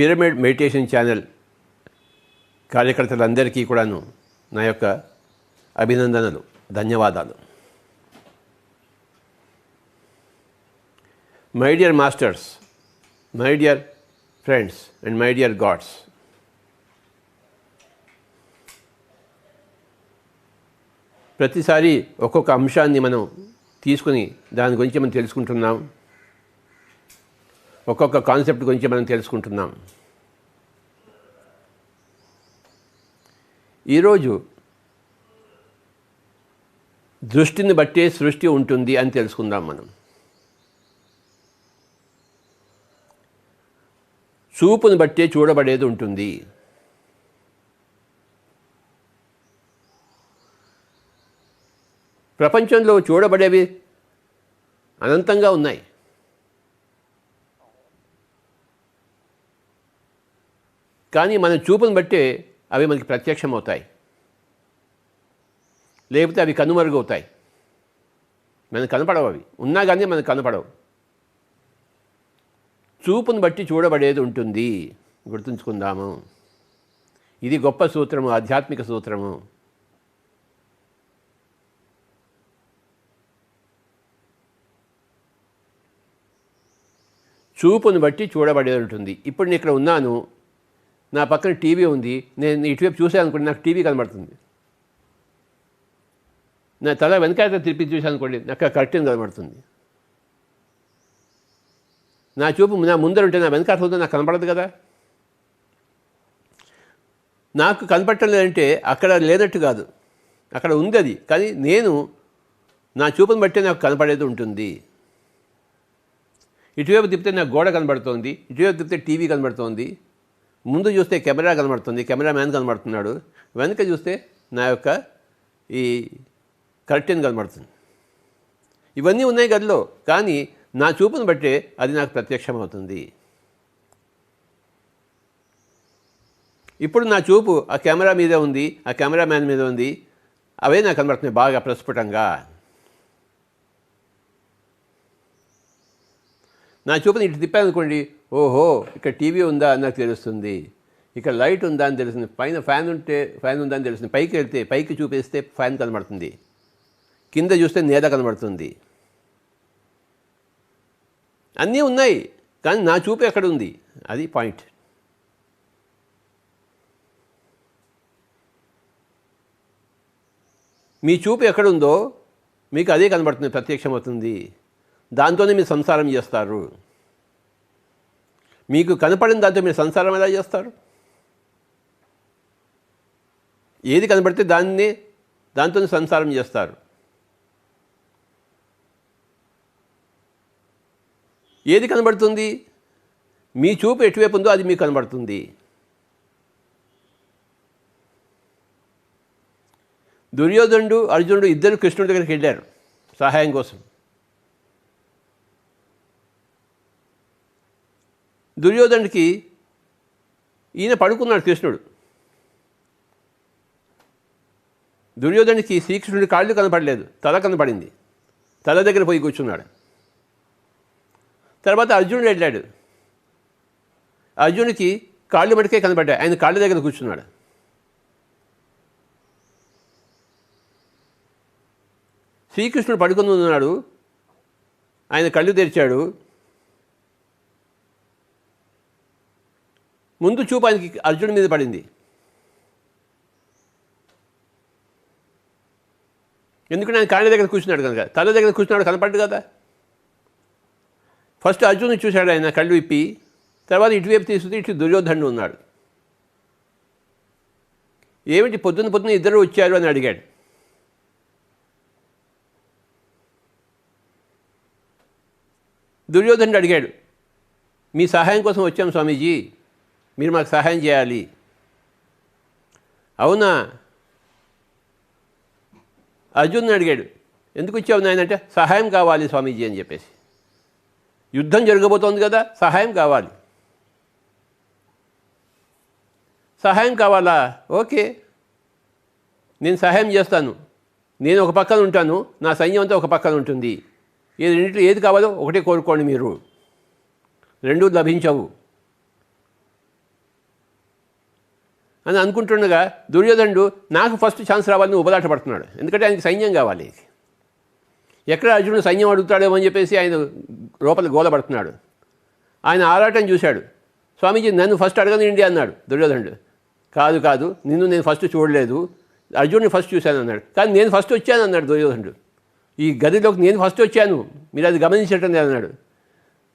Pyramid meditation channel కార్యకర్తలందరికీ కూడాను నా యొక్క అభినందనలు, ధన్యవాదాలు. My dear masters, my dear friends and my dear God's, ప్రతిసారి ఒక్కొక్క అంశాన్ని మనం తీసుకుని దాని గురించి మనం తెలుసుకుంటున్నాం. ఒక్కొక్క కాన్సెప్ట్ గురించి మనం తెలుసుకుంటున్నాం. ఈరోజు దృష్టిని బట్టే సృష్టి ఉంటుంది అని తెలుసుకుందాం. మనం చూపుని బట్టే చూడబడేది ఉంటుంది. ప్రపంచంలో చూడబడేవి అనంతంగా ఉన్నాయి. కానీ మన చూపుని బట్టే అవి మనకి ప్రత్యక్షమవుతాయి, లేకపోతే అవి కనుమరుగవుతాయి. మనకు కనపడవు, అవి ఉన్నా కానీ మనకు కనపడవు. చూపుని బట్టి చూడబడేది ఉంటుంది, గుర్తుంచుకుందాము. ఇది గొప్ప సూత్రము, ఆధ్యాత్మిక సూత్రము. చూపుని బట్టి చూడబడేది ఉంటుంది. ఇప్పుడు నేను ఇక్కడ ఉన్నాను, నా పక్కన టీవీ ఉంది, నేను ఇటువైపు చూశాను అనుకోండి, నాకు టీవీ కనబడుతుంది. నా తల వెనకాల తిప్పి చూశాను అనుకోండి, నాకు కర్టెన్ కనబడుతుంది. నా చూపు నా ముందర ఉంటే నా వెనకాల ఉంటే నాకు కనపడదు కదా. నాకు కనపడటం లేదంటే అక్కడ లేనట్టు కాదు, అక్కడ ఉంది అది. కానీ నేను నా చూపుని బట్టే నాకు కనపడేది ఉంటుంది. ఇటువైపు తిప్పితే నాకు గోడ కనబడుతోంది, ఇటువైపు తిప్పితే టీవీ కనబడుతోంది. ముందు చూస్తే కెమెరా కనబడుతుంది, కెమెరా మ్యాన్ కనబడుతున్నాడు. వెనక చూస్తే నా యొక్క ఈ కర్టెన్ కనబడుతుంది. ఇవన్నీ ఉన్నాయి గదిలో, కానీ నా చూపును బట్టే అది నాకు ప్రత్యక్షమవుతుంది. ఇప్పుడు నా చూపు ఆ కెమెరా మీదే ఉంది, ఆ కెమెరా మ్యాన్ మీద ఉంది. అవే నాకు కనబడుతున్నాయి బాగా ప్రస్ఫుటంగా. నా చూపుని ఇటు తిప్పానుకోండి, ఓహో ఇక్కడ టీవీ ఉందా అని నాకు తెలుస్తుంది, ఇక్కడ లైట్ ఉందా అని తెలుస్తుంది, పైన ఫ్యాన్ ఉంటే ఫ్యాన్ ఉందా అని తెలుస్తుంది. పైకి వెళ్తే పైకి చూపిస్తే ఫ్యాన్ కనబడుతుంది, కింద చూస్తే నేల కనబడుతుంది. అన్నీ ఉన్నాయి, కానీ నా చూపు ఎక్కడ ఉంది, అది పాయింట్. మీ చూపు ఎక్కడుందో మీకు అదే కనబడుతుంది, ప్రత్యక్షమవుతుంది. దాంతోనే మీరు సంసారం చేస్తారు. మీకు కనపడిన దాంతో మీరు సంసారం ఎలా చేస్తారు? ఏది కనబడితే దాంతోనే సంసారం చేస్తారు. ఏది కనబడుతుంది? మీ చూపు ఎటువైపు ఉందో అది మీకు కనబడుతుంది. దుర్యోధనుడు, అర్జునుడు ఇద్దరు కృష్ణుడి దగ్గరికి వెళ్ళారు సహాయం కోసం. దుర్యోధనుడికి ఈయన పడుకున్నాడు కృష్ణుడు. దుర్యోధనుడికి శ్రీకృష్ణుడి కాళ్ళు కనపడలేదు, తల కనపడింది. తల దగ్గర పోయి కూర్చున్నాడు. తర్వాత అర్జునుడు వెళ్ళాడు. అర్జునుడికి కాళ్ళు మటుకే కనపడ్డాయి, ఆయన కాళ్ళ దగ్గర కూర్చున్నాడు. శ్రీకృష్ణుడు పడుకుని ఉన్నాడు, ఆయన కళ్ళు తెరిచాడు. ముందు చూపు ఆయనకి అర్జునుడి మీద పడింది. ఎందుకంటే ఆయన కాళ్ళ దగ్గర కూర్చున్నాడు కనుక. తల దగ్గర కూర్చున్నాడు, కనపడ్డు కదా. ఫస్ట్ అర్జునుని చూశాడు ఆయన కళ్ళు విప్పి. తర్వాత ఇటువైపు తీసుకుంటే ఇటు దుర్యోధనుడు ఉన్నాడు. ఏమిటి పొద్దున్న ఇద్దరు వచ్చారు అని అడిగాడు. దుర్యోధనుడు అడిగాడు, మీ సహాయం కోసం వచ్చాం స్వామీజీ, మీరు మాకు సహాయం చేయాలి. అవునా? అర్జునుని అడిగాడు, ఎందుకు వచ్చావు నాయన అంటే, సహాయం కావాలి స్వామీజీ అని చెప్పేసి. యుద్ధం జరగబోతోంది కదా, సహాయం కావాలి. సహాయం కావాలా? ఓకే, నేను సహాయం చేస్తాను. నేను ఒక పక్కన ఉంటాను, నా సైన్యం అంతా ఒక పక్కన ఉంటుంది. రెండింటిలో ఏది కావాలో ఒకటే కోరుకోండి, మీరు రెండూ లభించవు. అని అనుకుంటుండగా దుర్యోధనుడు నాకు ఫస్ట్ ఛాన్స్ రావాలని ఉబలాట పడుతున్నాడు. ఎందుకంటే ఆయనకి సైన్యం కావాలి. ఎక్కడ అర్జునుడు సైన్యం అడుగుతాడేమో అని చెప్పేసి ఆయన లోపల గోలపడుతున్నాడు. ఆయన ఆరాటం చూశాడు. స్వామీజీ నన్ను ఫస్ట్ అడగనిండి అన్నాడు దుర్యోధనుడు. కాదు కాదు, నిన్ను నేను ఫస్ట్ చూడలేదు, అర్జునుడిని ఫస్ట్ చూశాను అన్నాడు. కానీ నేను ఫస్ట్ వచ్చాను అన్నాడు దుర్యోధనుడు. ఈ గదిలోకి నేను ఫస్ట్ వచ్చాను, మీరు అది గమనించటం లేదు అన్నాడు.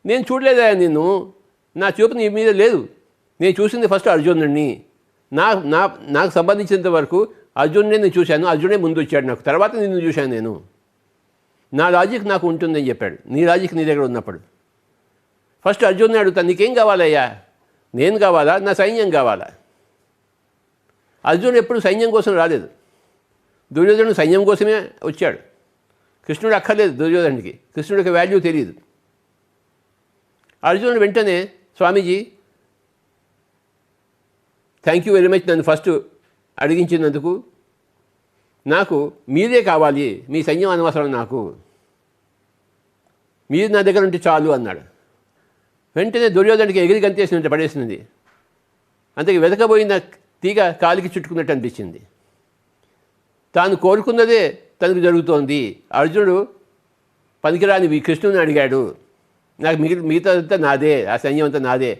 నేను చూడలేదా నిన్ను, నా చూపు నీ మీద లేదు, నేను చూసింది ఫస్ట్ అర్జునుడిని. నాకు సంబంధించినంత వరకు అర్జునుడిని నేను చూశాను, అర్జునుడే ముందు వచ్చాడు నాకు, తర్వాత నిన్ను చూశాను నేను. నా లాజిక్ నాకు ఉంటుందని చెప్పాడు. నీ లాజిక్ నీ దగ్గర ఉన్నప్పుడు ఫస్ట్ అర్జునుడిని అడుగుతాను, నీకేం కావాలయ్యా, నేను కావాలా నా సైన్యం కావాలా? అర్జునుడు ఎప్పుడు సైన్యం కోసం రాలేదు, దుర్యోధనుడు సైన్యం కోసమే వచ్చాడు. కృష్ణుడు అక్కర్లేదు దుర్యోధనుడికి, కృష్ణుడికి వాల్యూ తెలియదు. అర్జునుడు వెంటనే స్వామీజీ థ్యాంక్ యూ వెరీ మచ్, నన్ను ఫస్ట్ అడిగించినందుకు, నాకు మీరే కావాలి, మీ సైన్యం అనవసరం, నాకు మీరు నా దగ్గర ఉంటే చాలు అన్నాడు. వెంటనే దుర్యోధనుడికి ఎగిరి గంతేసినట్టు పడేసినది. అంతకి వెతకబోయిన తీగ కాలికి చుట్టుకున్నట్టు అనిపించింది. తాను కోరుకున్నదే తనకు జరుగుతోంది. అర్జునుడు పనికిరాని కృష్ణుని అడిగాడు, నాకు మిగతా అంతా నాదే, ఆ సైన్యం అంతా నాదే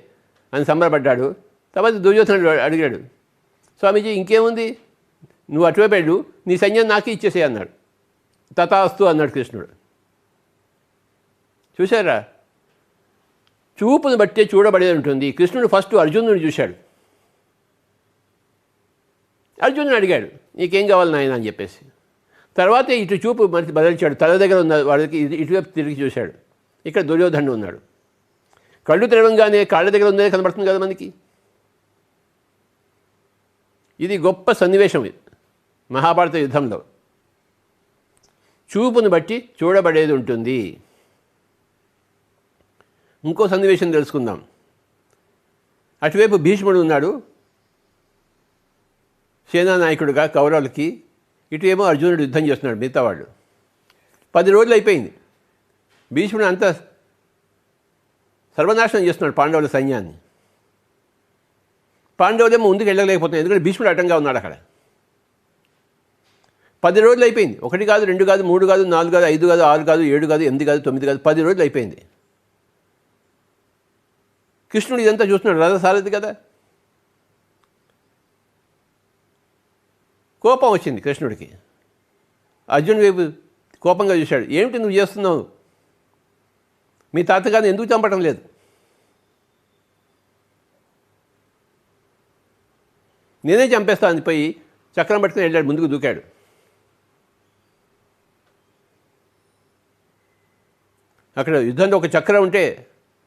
అని సంబరపడ్డాడు. తర్వాత దుర్యోధనుడు అడిగాడు, స్వామీజీ ఇంకేముంది, నువ్వు అటువైపు వెళ్ళు, నీ సైన్యం నాకే ఇచ్చేసే అన్నాడు. తథాస్తు అన్నాడు కృష్ణుడు. చూశారా, చూపును బట్టే చూడబడేది ఉంటుంది. కృష్ణుడు ఫస్ట్ అర్జునుడిని చూశాడు. అర్జునుడు అడిగాడు, నీకేం కావాలి నాయన అని చెప్పేసి. తర్వాత ఇటు చూపు మనకి బదిలిచాడు. తల దగ్గర ఉన్న వాడికి ఇటువైపు తిరిగి చూశాడు. ఇక్కడ దుర్యోధనుడు ఉన్నాడు. కళ్ళు తెరవంగానే కాళ్ళ దగ్గర ఉందనే కనబడుతుంది కదా మనకి. ఇది గొప్ప సన్నివేశం మహాభారత యుద్ధంలో. చూపును బట్టి చూడబడేది ఉంటుంది. ఇంకో సన్నివేశం తెలుసుకుందాం. అటువైపు భీష్ముడు ఉన్నాడు సేనానాయకుడుగా కౌరవులకి, ఇటు ఏమో అర్జునుడు యుద్ధం చేస్తున్నాడు మిగతా వాళ్ళు. 10 రోజులు అయిపోయింది. భీష్ముడు అంతా సర్వనాశనం చేస్తున్నాడు పాండవుల సైన్యాన్ని. పాండవులేమో ముందుకు వెళ్ళలేకపోతున్నాయి, ఎందుకంటే భీష్ముడు అడ్డంగా ఉన్నాడు అక్కడ. 10 రోజులు అయిపోయింది. 1 కాదు, 2 కాదు, 3 కాదు, 4 కాదు, 5 కాదు, 6 కాదు, 7 కాదు, 8 కాదు, 9 కాదు, 10 రోజులు అయిపోయింది. కృష్ణుడు ఇదంతా చూస్తున్నాడు, రథసారథి కదా. కోపం వచ్చింది కృష్ణుడికి. అర్జునుడి వైపు కోపంగా చూశాడు. ఏమిటి నువ్వు చేస్తున్నావు, మీ తాతగారిని ఎందుకు చంపటం లేదు? నేనే చంపేస్తా అని పోయి చక్రం పట్టుకుని వెళ్ళాడు, ముందుకు దూకాడు. అక్కడ యుద్ధంలో ఒక చక్రం ఉంటే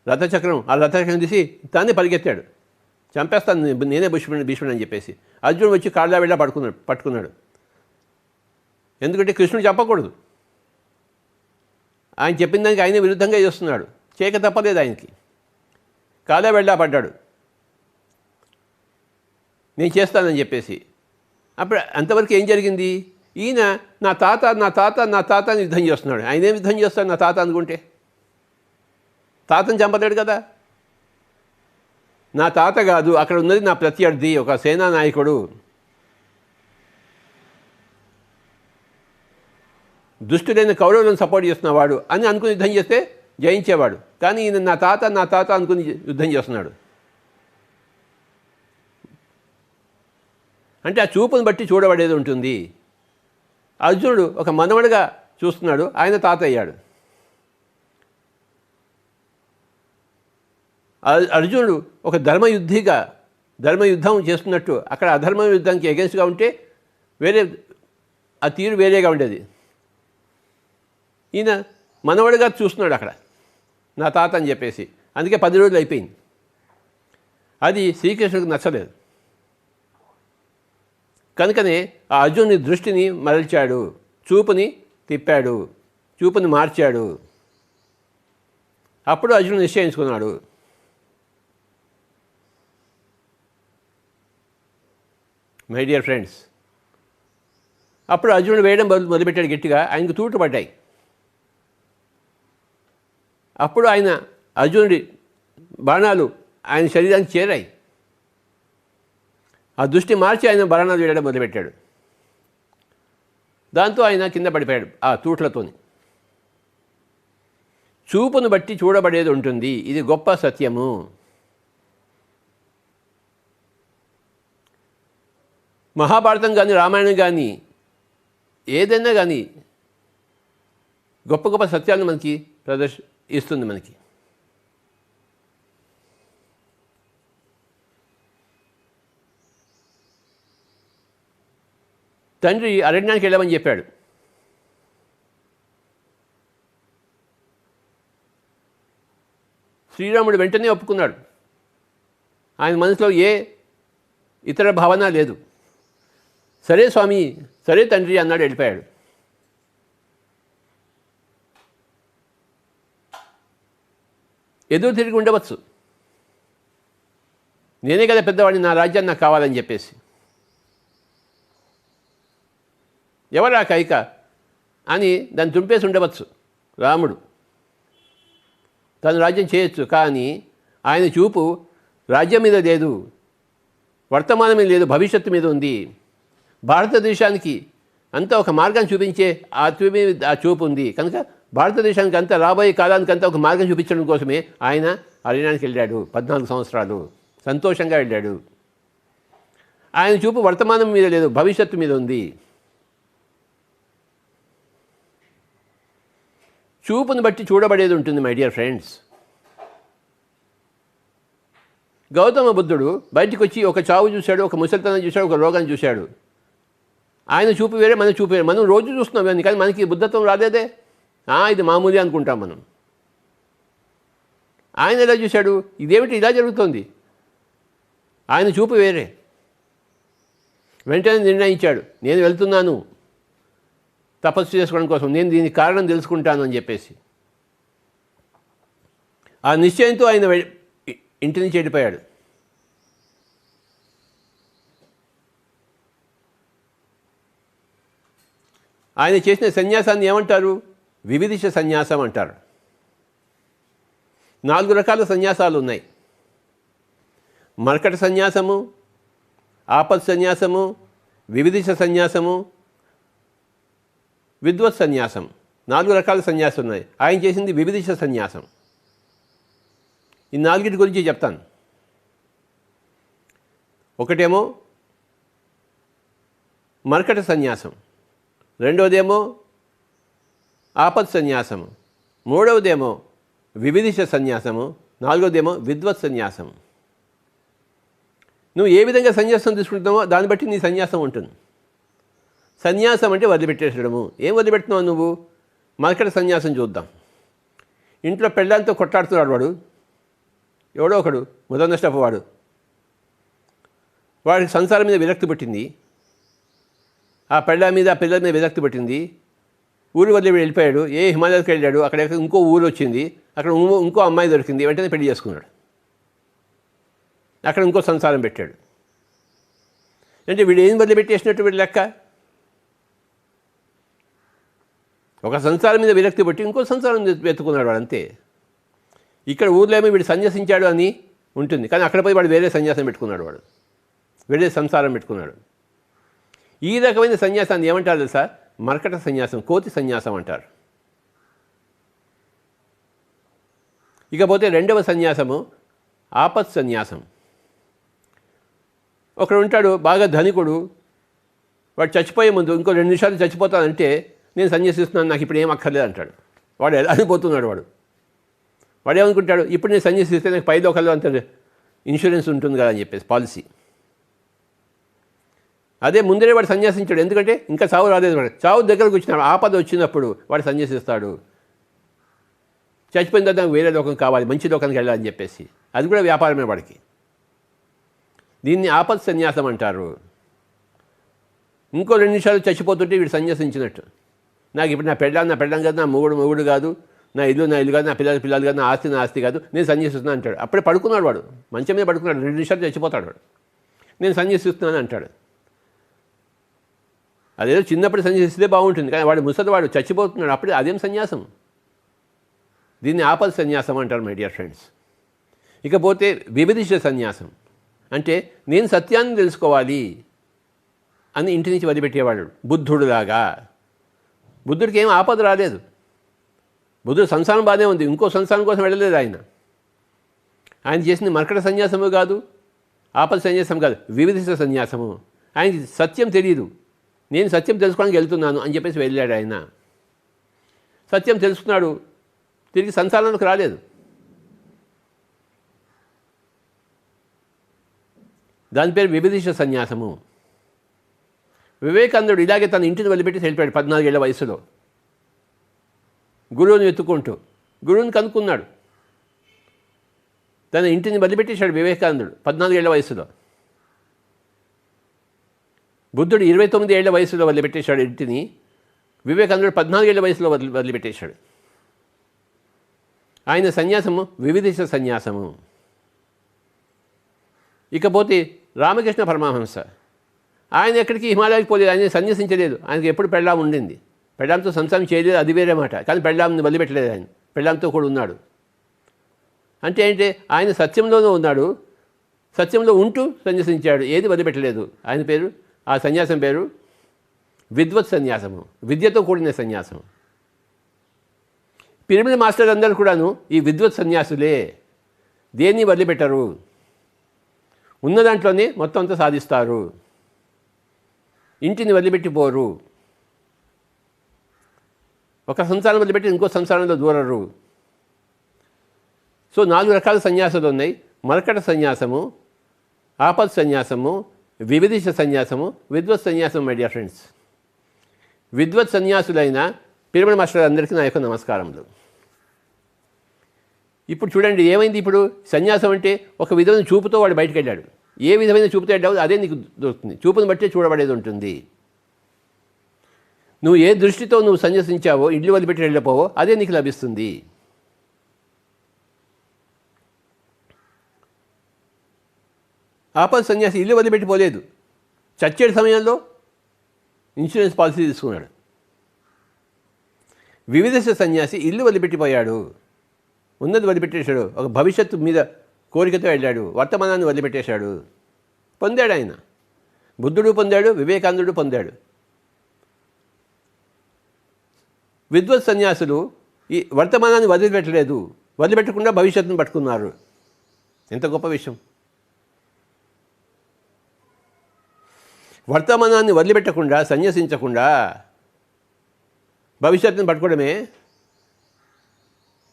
రథచక్రం, ఆ రథచక్రం తీసి తానే పరిగెత్తాడు, చంపేస్తాను నేనే భీష్ముడు అని చెప్పేసి. అర్జునుడు వచ్చి కాళ్ళ వెళ్ళా పట్టుకున్నాడు. ఎందుకంటే కృష్ణుడు చంపకూడదు, ఆయన చెప్పిన దానికి ఆయనే విరుద్ధంగా చేస్తున్నాడు, చేయక తప్పలేదు ఆయనకి. కాళ్ళ వెళ్ళా పడ్డాడు, నేను చేస్తానని చెప్పేసి. అప్పుడు అంతవరకు ఏం జరిగింది? ఈయన నా తాత నా తాత నా తాత అని యుద్ధం చేస్తున్నాడు. ఆయన ఏం యుద్ధం చేస్తాడు నా తాత అనుకుంటే? తాతను చంపలేడు కదా. నా తాత కాదు, అక్కడ ఉన్నది నా ప్రత్యర్థి, ఒక సేనా నాయకుడు, దుష్టుడైన కౌరవులను సపోర్ట్ చేస్తున్నవాడు అని అనుకుని యుద్ధం చేస్తే జయించేవాడు. కానీ ఈయన నా తాత నా తాత అనుకుని యుద్ధం చేస్తున్నాడు. అంటే ఆ చూపును బట్టి చూడబడేది ఉంటుంది. అర్జునుడు ఒక మనవడిగా చూస్తున్నాడు, ఆయన తాత అయ్యాడు. అర్జునుడు ఒక ధర్మయుద్ధం చేస్తున్నట్టు, అక్కడ అధర్మ యుద్ధానికి ఎగెన్స్ట్గా ఉంటే వేరే ఆ తీరు వేరేగా ఉండేది. ఈయన మనవడిగా చూస్తున్నాడు అక్కడ నా తాత అని చెప్పేసి. అందుకే 10 రోజులు అయిపోయింది. అది శ్రీకృష్ణుడికి నచ్చలేదు. కనుకనే ఆ అర్జునుని దృష్టిని మరల్చాడు, చూపుని తిప్పాడు, చూపుని మార్చాడు. అప్పుడు అర్జునుడు నిశ్చయించుకున్నాడు, మై డియర్ ఫ్రెండ్స్. అప్పుడు అర్జునుడు వేయడం మొదలుపెట్టాడు గట్టిగా, ఆయనకు తూటు పడ్డాయి. అప్పుడు అర్జునుడి బాణాలు ఆయన శరీరానికి చేరాయి. ఆ దృష్టి మార్చి ఆయన బాణాలు వేయడం మొదలుపెట్టాడు. దాంతో ఆయన కింద పడిపోయాడు ఆ తూట్లతోని. చూపును బట్టి చూడబడేది ఉంటుంది, ఇది గొప్ప సత్యము. మహాభారతం కానీ రామాయణం కానీ ఏదైనా కానీ గొప్ప గొప్ప సత్యాలను మనకి ఇస్తుంది మనకి. తండ్రి అరణ్యానికి వెళ్ళమని చెప్పాడు. శ్రీరాముడు వెంటనే ఒప్పుకున్నాడు. ఆయన మనసులో ఏ ఇతర భావన లేదు. సరే స్వామి, సరే తండ్రి అన్నాడు, వెళ్ళిపోయాడు. ఎదురు తిరిగి ఉండవచ్చు, నేనే కదా పెద్దవాడిని, నా రాజ్యాన్ని నాకు కావాలని చెప్పేసి. ఎవరా కైక అని దాన్ని తుంపేసి ఉండవచ్చు రాముడు. తను రాజ్యం చేయొచ్చు, కానీ ఆయన చూపు రాజ్యం మీద లేదు, వర్తమానం మీద లేదు, భవిష్యత్తు మీద ఉంది. భారతదేశానికి అంతా ఒక మార్గాన్ని చూపించే ఆ చూపు ఉంది. కనుక భారతదేశానికి అంతా రాబోయే కాలానికి అంతా ఒక మార్గం చూపించడం కోసమే ఆయన అరణ్యానికి వెళ్ళాడు. 14 సంవత్సరాలు సంతోషంగా వెళ్ళాడు. ఆయన చూపు వర్తమానం మీద లేదు, భవిష్యత్తు మీద ఉంది. చూపును బట్టి చూడబడేది ఉంటుంది మై డియర్ ఫ్రెండ్స్. గౌతమ బుద్ధుడు బయటికి వచ్చి ఒక చావు చూశాడు, ఒక ముసలితనం చూశాడు, ఒక రోగాన్ని చూశాడు. ఆయన చూపు వేరే, మన చూపు వేరే. మనం రోజు చూస్తున్నాం ఇవన్నీ, కానీ మనకి బుద్ధత్వం రాలేదే. ఇది మామూలు అనుకుంటాం మనం. ఆయన ఎలా చూశాడు, ఇదేమిటి ఇలా జరుగుతోంది. ఆయన చూపు వేరే. వెంటనే నిర్ణయించాడు, నేను వెళ్తున్నాను తపస్సు చేసుకోవడం కోసం, నేను దీనికి కారణం తెలుసుకుంటాను అని చెప్పేసి. ఆ నిశ్చయంతో ఆయన ఇంటి నుంచి వెళ్ళిపోయాడు. ఆయన చేసిన సన్యాసాన్ని ఏమంటారు? వివిధిష సన్యాసం అంటారు. 4 రకాల సన్యాసాలు ఉన్నాయి. మర్కట సన్యాసము, ఆపత్ సన్యాసము, వివిధిష సన్యాసము, విద్వత్ సన్యాసం. 4 రకాల సన్యాసం ఉన్నాయి. ఆయన చేసింది వివిధిష సన్యాసం. ఈ 4 గురించి చెప్తాను. ఒకటేమో మర్కట సన్యాసం, రెండవదేమో ఆపత్ సన్యాసము, మూడవదేమో వివిధిష సన్యాసము, నాలుగవదేమో విద్వత్ సన్యాసము. నువ్వు ఏ విధంగా సన్యాసం తీసుకుంటున్నావో దాన్ని బట్టి నీ సన్యాసం ఉంటుంది. సన్యాసం అంటే వదిలిపెట్టేసడము. ఏం వదిలిపెడుతున్నావు నువ్వు? మర్కట సన్యాసం చూద్దాం. ఇంట్లో పెళ్ళాంతో కొట్లాడుతున్నాడు వాడు, ఎవడో ఒకడు మొదటి వాడు. వాడికి సంసారం మీద విరక్తి పట్టింది, ఆ పెళ్ళ మీద ఆ పిల్లల మీద విరక్తి పట్టింది. ఊరు వదిలి వెళ్ళిపోయాడు. హిమాలయాలకు వెళ్ళాడు. అక్కడ ఇంకో ఊరు వచ్చింది, అక్కడ ఇంకో అమ్మాయి దొరికింది. వెంటనే పెళ్లి చేసుకున్నాడు. అక్కడ ఇంకో సంసారం పెట్టాడు. అంటే వీడు ఏం వదిలిపెట్టేసినట్టు వీడు లెక్క. ఒక సంసారం మీద విరక్తి పట్టి ఇంకో సంసారం వెతుకున్నాడు వాడు, అంతే. ఇక్కడ ఊర్లో ఏమో వీడు సన్యాసించాడు అని ఉంటుంది, కానీ అక్కడ పోయి వాడు వేరే సన్యాసం పెట్టుకున్నాడు, వాడు వేరే సంసారం పెట్టుకున్నాడు. ఈ రకమైన సన్యాసాన్ని ఏమంటారు తెలుసా? మర్కట సన్యాసం, కోతి సన్యాసం అంటారు. ఇకపోతే రెండవ సన్యాసము ఆపత్ సన్యాసం. ఒకడు ఉంటాడు బాగా ధనికుడు, వాడు చచ్చిపోయే ముందు ఇంకో 2 నిమిషాలు చచ్చిపోతానంటే నేను సన్యాసిస్తున్నాను, నాకు ఇప్పుడు ఏం అక్కర్లేదు అంటాడు. వాడు ఎలా అనిపోతున్నాడు. వాడు ఏమనుకుంటాడు, ఇప్పుడు నేను సన్యాసిస్తే నాకు 5 లోకాల్లో అంత ఇన్సూరెన్స్ ఉంటుంది కదా అని చెప్పేసి, పాలసీ. అదే ముందరే వాడు సన్యాసించాడు, ఎందుకంటే ఇంకా చావు రాలేదు. వాడు చావు దగ్గరకు వచ్చినాడు, ఆపద వచ్చినప్పుడు వాడు సన్యాసిస్తాడు. చచ్చిపోయిన తర్వాత నాకు వేరే లోకం కావాలి, మంచి లోకానికి వెళ్ళాలని చెప్పేసి. అది కూడా వ్యాపారమే వాడికి. దీన్ని ఆపత్ సన్యాసం అంటారు. ఇంకో 2 నిమిషాలు చచ్చిపోతుంటే వీడు సన్యాసించినట్టు. నాకు ఇప్పుడు నా పెళ్ళాం కాదు, నా మొగుడు కాదు, నా ఇల్లు కాదు, నా పిల్లలు కాదు, నా ఆస్తి కాదు, నేను సన్యాసిస్తున్నాను అంటాడు. అప్పుడే పడుకున్నాడు వాడు, మంచం మీద పడుకున్నాడు. 2 నిమిషాలు చచ్చిపోతాడు వాడు, నేను సన్యాసిస్తున్నాను అంటాడు. అదేదో చిన్నప్పుడు సన్యాసిస్తే బాగుంటుంది, కానీ వాడు ముసలివాడు చచ్చిపోతున్నాడు, అప్పుడే అదేం సన్యాసం? దీన్ని ఆపత్ సన్యాసం అంటారు మై డియర్ ఫ్రెండ్స్. ఇకపోతే వివిధిష సన్యాసం. అంటే నేను సత్యాన్ని తెలుసుకోవాలి అని ఇంటి నుంచి వదిలిపెట్టేవాడు బుద్ధుడులాగా. బుద్ధుడికి ఏం ఆపద రాలేదు. బుద్ధుడు సంసారం బాగానే ఉంది, ఇంకో సంసారం కోసం వెళ్ళలేదు ఆయన. ఆయన చేసింది మర్కట సన్యాసము కాదు, ఆపద సన్యాసం కాదు, వివిధిష్ట సన్యాసము. ఆయనకి సత్యం తెలియదు, నేను సత్యం తెలుసుకోవడానికి వెళ్తున్నాను అని చెప్పేసి వెళ్ళాడు ఆయన. సత్యం తెలుసుకున్నాడు, తిరిగి సంసారంలోకి రాలేదు. దాని పేరు వివిధిష్ట సన్యాసము. వివేకానందుడు ఇలాగే తన ఇంటిని వదిలిపెట్టి వెళ్ళిపోయాడు 14 ఏళ్ల వయసులో. గురువుని వెతుక్కుంటూ గురువుని కనుక్కున్నాడు. తన ఇంటిని వదిలిపెట్టేశాడు వివేకానందుడు 14 ఏళ్ల వయసులో. బుద్ధుడు 29 ఏళ్ల వయసులో వదిలిపెట్టేశాడు ఇంటిని. వివేకానందుడు 14 ఏళ్ల వయసులో వదిలిపెట్టేశాడు. ఆయన సన్యాసము వివిధిష్ట సన్యాసము. ఇకపోతే రామకృష్ణ పరమహంస, ఆయన ఎక్కడికి హిమాలయానికి పోలేదు, ఆయన సన్యసించలేదు. ఆయనకి ఎప్పుడు పెళ్ళాం ఉండింది, పెళ్ళాంతో సంసారం చేయలేదు, అది వేరే మాట. కానీ పెళ్ళాంని వదిలిపెట్టలేదు ఆయన, పెళ్ళాంతో కూడా ఉన్నాడు. అంటే ఏంటి, ఆయన సత్యంలోనూ ఉన్నాడు, సత్యంలో ఉంటూ సన్యసించాడు, ఏది వదిలిపెట్టలేదు. ఆయన పేరు, ఆ సన్యాసం పేరు విద్వత్ సన్యాసము, విద్యతో కూడిన సన్యాసం. పిరమిడ్ మాస్టర్లు అందరూ కూడాను ఈ విద్వత్ సన్యాసులే, దేన్ని వదిలిపెట్టరు, ఉన్న దాంట్లోనే మొత్తం అంతా సాధిస్తారు, ఇంటిని వదిలిపెట్టిపోరు, ఒక సంసారం వదిలిపెట్టి ఇంకో సంసారంలో దూరరు. సో 4 రకాల సన్యాసాలు ఉన్నాయి: మరకట సన్యాసము, ఆపత్ సన్యాసము, వివిధిష్ట సన్యాసము, విద్వత్ సన్యాసం. మై డియర్ ఫ్రెండ్స్, విద్వత్ సన్యాసులైన పిరమిడ్ మాస్టర్ అందరికీ నా యొక్క నమస్కారములు. ఇప్పుడు చూడండి ఏమైంది. ఇప్పుడు సన్యాసం అంటే ఒక విధమైన చూపుతో వాడు బయటకు వెళ్ళాడు. ఏ విధమైన చూపుతో వెళ్ళావు అదే నీకు దొరుకుతుంది, చూపును బట్టే చూడబడేది ఉంటుంది. నువ్వు ఏ దృష్టితో నువ్వు సన్యసించావో, ఇల్లు వదిలిపెట్టి వెళ్ళిపోవో అదే నీకు లభిస్తుంది. ఆపద సన్యాసి ఇల్లు వదిలిపెట్టిపోలేదు, చచ్చేటి సమయంలో ఇన్సూరెన్స్ పాలసీ తీసుకున్నాడు. వివిధిష్ట సన్యాసి ఇల్లు వదిలిపెట్టిపోయాడు, ఉన్నది వదిలిపెట్టేశాడు, ఒక భవిష్యత్తు మీద కోరికతో వెళ్ళాడు, వర్తమానాన్ని వదిలిపెట్టేశాడు. పొందాడు ఆయన, బుద్ధుడు పొందాడు, వివేకానందుడు పొందాడు. విద్వత్ సన్యాసులు ఈ వర్తమానాన్ని వదిలిపెట్టలేదు, వదిలిపెట్టకుండా భవిష్యత్తును పట్టుకున్నారు. ఎంత గొప్ప విషయం. వర్తమానాన్ని వదిలిపెట్టకుండా, సన్యసించకుండా భవిష్యత్తును పట్టుకోవడమే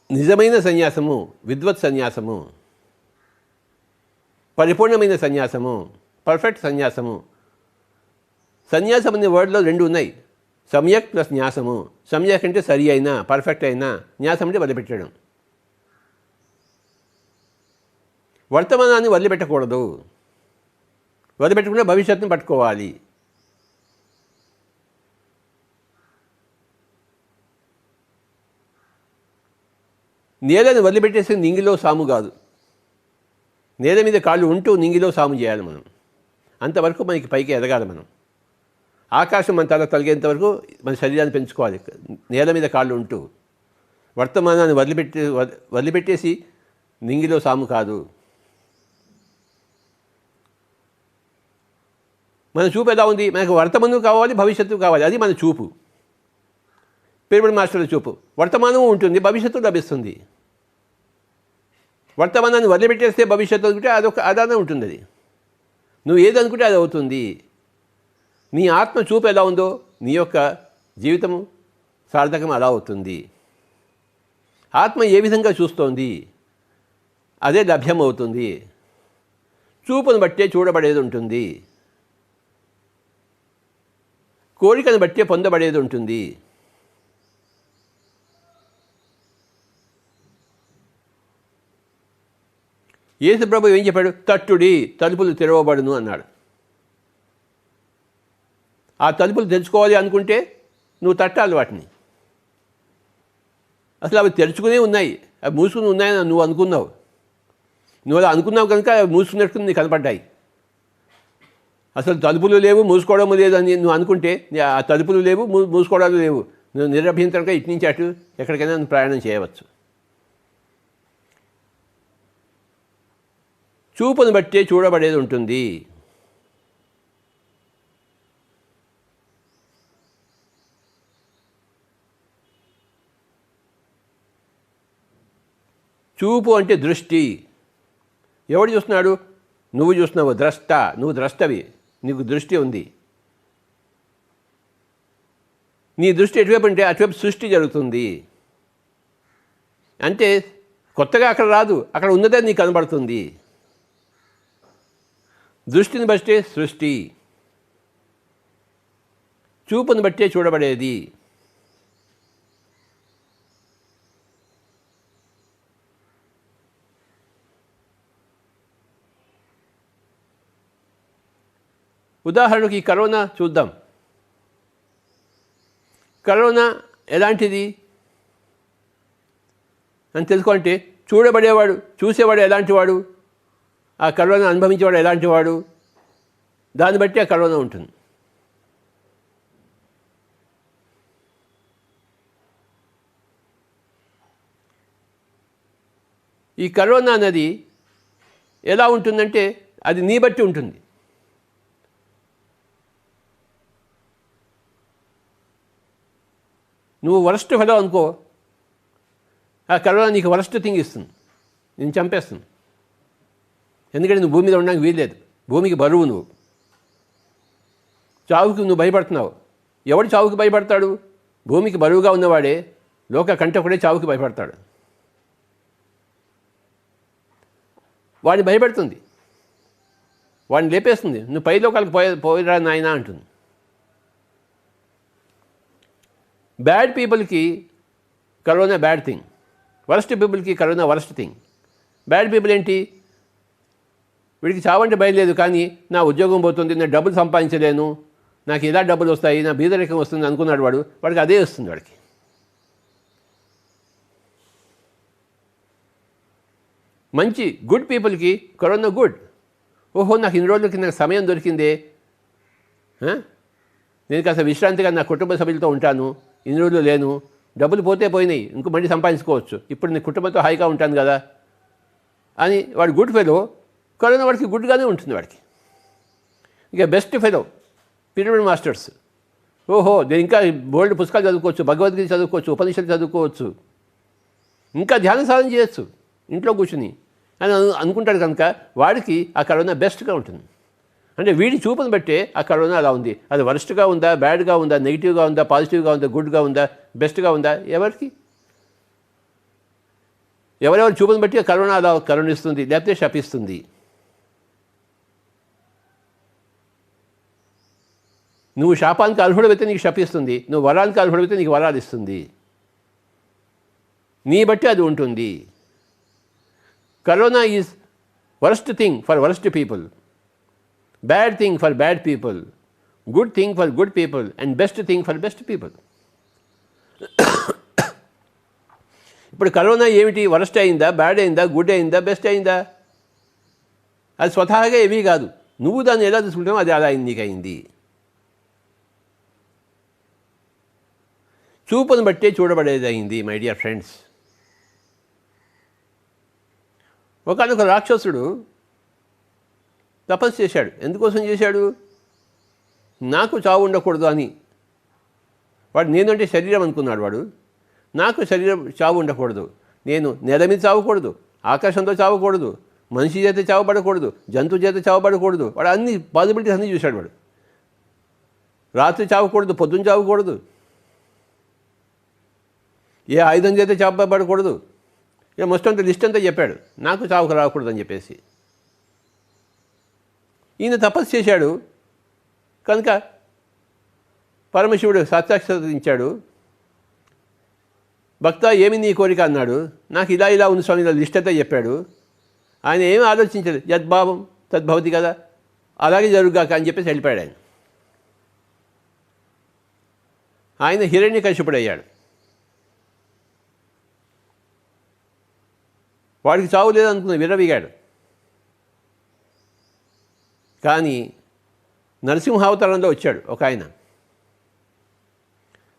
నిజమైన సన్యాసము, విద్వత్ సన్యాసము, పరిపూర్ణమైన సన్యాసము, పర్ఫెక్ట్ సన్యాసము. సన్యాసం అనే వర్డ్లో 2 ఉన్నాయి, సమ్యక్ ప్లస్ న్యాసము. సమ్యక్ అంటే సరి అయినా, పర్ఫెక్ట్ అయినా, న్యాసం అంటే వదిలిపెట్టడం. వర్తమానాన్ని వదిలిపెట్టకూడదు, వదిలిపెట్టకుండా భవిష్యత్తును పట్టుకోవాలి. నేలను వదిలిపెట్టేసి నింగిలో సాము కాదు, నేల మీద కాళ్ళు ఉంటూ నింగిలో సాము చేయాలి మనం. అంతవరకు మనకి పైకి ఎదగాలి మనం. ఆకాశం మన తల తొలగేంత వరకు మన శరీరాన్ని పెంచుకోవాలి, నేల మీద కాళ్ళు ఉంటూ. వర్తమానాన్ని వదిలిపెట్టేసి నింగిలో సాము కాదు. మన చూపు ఎలా ఉంది, మనకు వర్తమానం కావాలి, భవిష్యత్తు కావాలి, అది మన చూపు. పిరమిడ్ మాస్టర్ల చూపు వర్తమానం ఉంటుంది, భవిష్యత్తు లభిస్తుంది. వర్తమానాన్ని వదిలిపెట్టేస్తే భవిష్యత్తు అనుకుంటే అదానే ఉంటుంది. అది నువ్వు ఏదనుకుంటే అది అవుతుంది. నీ ఆత్మ చూపు ఎలా ఉందో నీ యొక్క జీవితము సార్థకం అలా అవుతుంది. ఆత్మ ఏ విధంగా చూస్తోంది అదే లభ్యమవుతుంది. చూపును బట్టే చూడబడేది ఉంటుంది, కోరికను బట్టే పొందబడేది ఉంటుంది. యేసు ప్రభు ఏం చెప్పాడు? తట్టుడి తలుపులు తెరవబడును అన్నాడు. ఆ తలుపులు తెరుచుకోవాలి అనుకుంటే నువ్వు తట్టాలి వాటిని. అసలు అవి తెరుచుకునే ఉన్నాయి, అవి మూసుకుని ఉన్నాయని నువ్వు అనుకున్నావు. నువ్వు అలా అనుకున్నావు కనుక అవి మూసుకున్నట్టు నీకు కనపడ్డాయి. అసలు తలుపులు లేవు, మూసుకోవడం లేదు అని నువ్వు అనుకుంటే ఆ తలుపులు లేవు, మూసుకోవడాలు లేవు. నువ్వు నిరభ్యంతరంగా ఇటు నుంచి అటు ఎక్కడికైనా ప్రయాణం చేయవచ్చు. చూపును బట్టే చూడబడేది ఉంటుంది. చూపు అంటే దృష్టి. ఎవడు చూస్తున్నాడు? నువ్వు చూస్తున్నావు, ద్రష్ట. నువ్వు ద్రష్టవి, నీకు దృష్టి ఉంది. నీ దృష్టి ఎటువైపు అంటే అటువైపు సృష్టి జరుగుతుంది. అంటే కొత్తగా అక్కడ రాదు, అక్కడ ఉన్నదే నీకు కనబడుతుంది. దృష్టిని బట్టే సృష్టి, చూపును బట్టే చూడబడేది. ఉదాహరణకు ఈ కరోనా చూద్దాం. కరోనా ఎలాంటిది అని తెలుసుకుంటే చూడబడేవాడు, చూసేవాడు ఎలాంటి వాడు, ఆ కరోనా అనుభవించేవాడు ఎలాంటి వాడు, దాన్ని బట్టి ఆ కరోనా ఉంటుంది. ఈ కరోనా అనేది ఎలా ఉంటుందంటే అది నీ బట్టి ఉంటుంది. నువ్వు వరస్ట్ ఫెలో అనుకో, ఆ కరోనా నీకు వరస్ట్ థింగ్ ఇస్తుంది, నేను చంపేస్తుంది. ఎందుకంటే నువ్వు భూమి మీద ఉండడానికి వీల్లేదు, భూమికి బరువు. నువ్వు చావుకి నువ్వు భయపడుతున్నావు. ఎవడు చావుకి భయపడతాడు? భూమికి బరువుగా ఉన్నవాడే, లోక కంటకుడే చావుకి భయపడతాడు. వాడిని భయపెడుతుంది, వాడిని లేపేస్తుంది. నువ్వు పై లోకాలకు పోయిరా నాయనా అంటుంది. బ్యాడ్ పీపుల్కి కరోనా బ్యాడ్ థింగ్, వరస్ట్ పీపుల్కి corona worst thing. Bad people ఏంటి? వీడికి చావంటే భయం కానీ నా ఉద్యోగం పోతుంది, నేను డబ్బులు సంపాదించలేను, నాకు ఇలా డబ్బులు వస్తాయి, నా బీదరికం వస్తుంది అనుకున్నాడు వాడికి అదే వస్తుంది. వాడికి మంచి గుడ్ పీపుల్కి కరోనా గుడ్. ఓహో, నాకు ఇన్ని రోజులకి నాకు సమయం దొరికిందే, నేను కాస్త విశ్రాంతిగా నా కుటుంబ సభ్యులతో ఉంటాను, ఇన్ని రోజులు లేను, డబ్బులు పోతే పోయినాయి, ఇంకో మళ్ళీ సంపాదించుకోవచ్చు, ఇప్పుడు నేను కుటుంబంతో హాయిగా ఉంటాను కదా అని వాడు గుడ్ ఫెలో. కరోనా వాడికి గుడ్గానే ఉంటుంది. వాడికి ఇక బెస్ట్ ఫెలో పిరమిడ్ మాస్టర్స్. ఓహో, నేను ఇంకా బోల్డ్ పుస్తకాలు చదువుకోవచ్చు, భగవద్గీత చదువుకోవచ్చు, ఉపనిషత్తు చదువుకోవచ్చు, ఇంకా ధ్యాన సాధన చేయొచ్చు ఇంట్లో కూర్చుని అని అనుకుంటాడు. కనుక వాడికి ఆ కరోనా బెస్ట్గా ఉంటుంది. అంటే వీడి చూపును బట్టే ఆ కరోనా అలా ఉంది. అది వరస్ట్గా ఉందా, బ్యాడ్గా ఉందా, నెగిటివ్గా ఉందా, పాజిటివ్గా ఉందా, గుడ్గా ఉందా, బెస్ట్గా ఉందా, ఎవరికి? ఎవరెవరి చూపును బట్టి కరోనా అలా కరుణిస్తుంది, లేకపోతే శపిస్తుంది. నువ్వు శాపానికి అర్హుడైతే నీకు శపిస్తుంది, నువ్వు వరానికి అర్హుడైతే నీకు వరాలు ఇస్తుంది. నీ బట్టి అది ఉంటుంది. Corona is worst thing for worst people, bad thing for bad people, good thing for good people and best thing for best people. ఇప్పుడు కరోనా ఏమిటి? వరస్ట్ అయిందా, బ్యాడ్ అయిందా, గుడ్ అయిందా, బెస్ట్ అయిందా? అది స్వతహాగా ఏమీ కాదు. నువ్వు దాన్ని ఎలా తీసుకుంటావో అది అలా నీకు అయింది. చూపును బట్టే చూడబడేది అయింది. మై డియర్ ఫ్రెండ్స్, ఒకనొక రాక్షసుడు తపస్సు చేశాడు. ఎందుకోసం చేశాడు? నాకు చావు ఉండకూడదు అని. వాడు నేనంటే శరీరం అనుకున్నాడు. వాడు నాకు శరీరం చావు ఉండకూడదు, నేను నేల మీద చావకూడదు, ఆకాశంలో చావకూడదు, మనిషి చేత చావబడకూడదు, జంతువు చేత చావబడకూడదు. వాడు అన్ని పాసిబిలిటీస్ అన్నీ చూశాడు. వాడు రాత్రి చావకూడదు, పొద్దున్న చావకూడదు, ఏ ఆయుధం చేత చావబడకూడదు. ఇక మొత్తం లిస్ట్ అంతా చెప్పాడు, నాకు చావుకు రాకూడదు అని చెప్పేసి. ఈయన తపస్సు చేశాడు కనుక పరమశివుడు సాక్షాత్కరించాడు. భక్త, ఏమి నీ కోరిక అన్నాడు. నాకు ఇలా ఇలా ఉంది స్వామి, ఇలా లిస్ట్ అంతా చెప్పాడు. ఆయన ఏమీ ఆలోచించలేదు, యద్భావం తద్భవతి కదా, అలాగే జరుగుగాక అని చెప్పేసి వెళ్ళిపోయాడు. ఆయన హిరణ్యకశిపుడు అయ్యాడు. వాడికి చావు లేదనుకున్న విర్రవీగాడు. కానీ నరసింహావతారంలో వచ్చాడు ఒక ఆయన.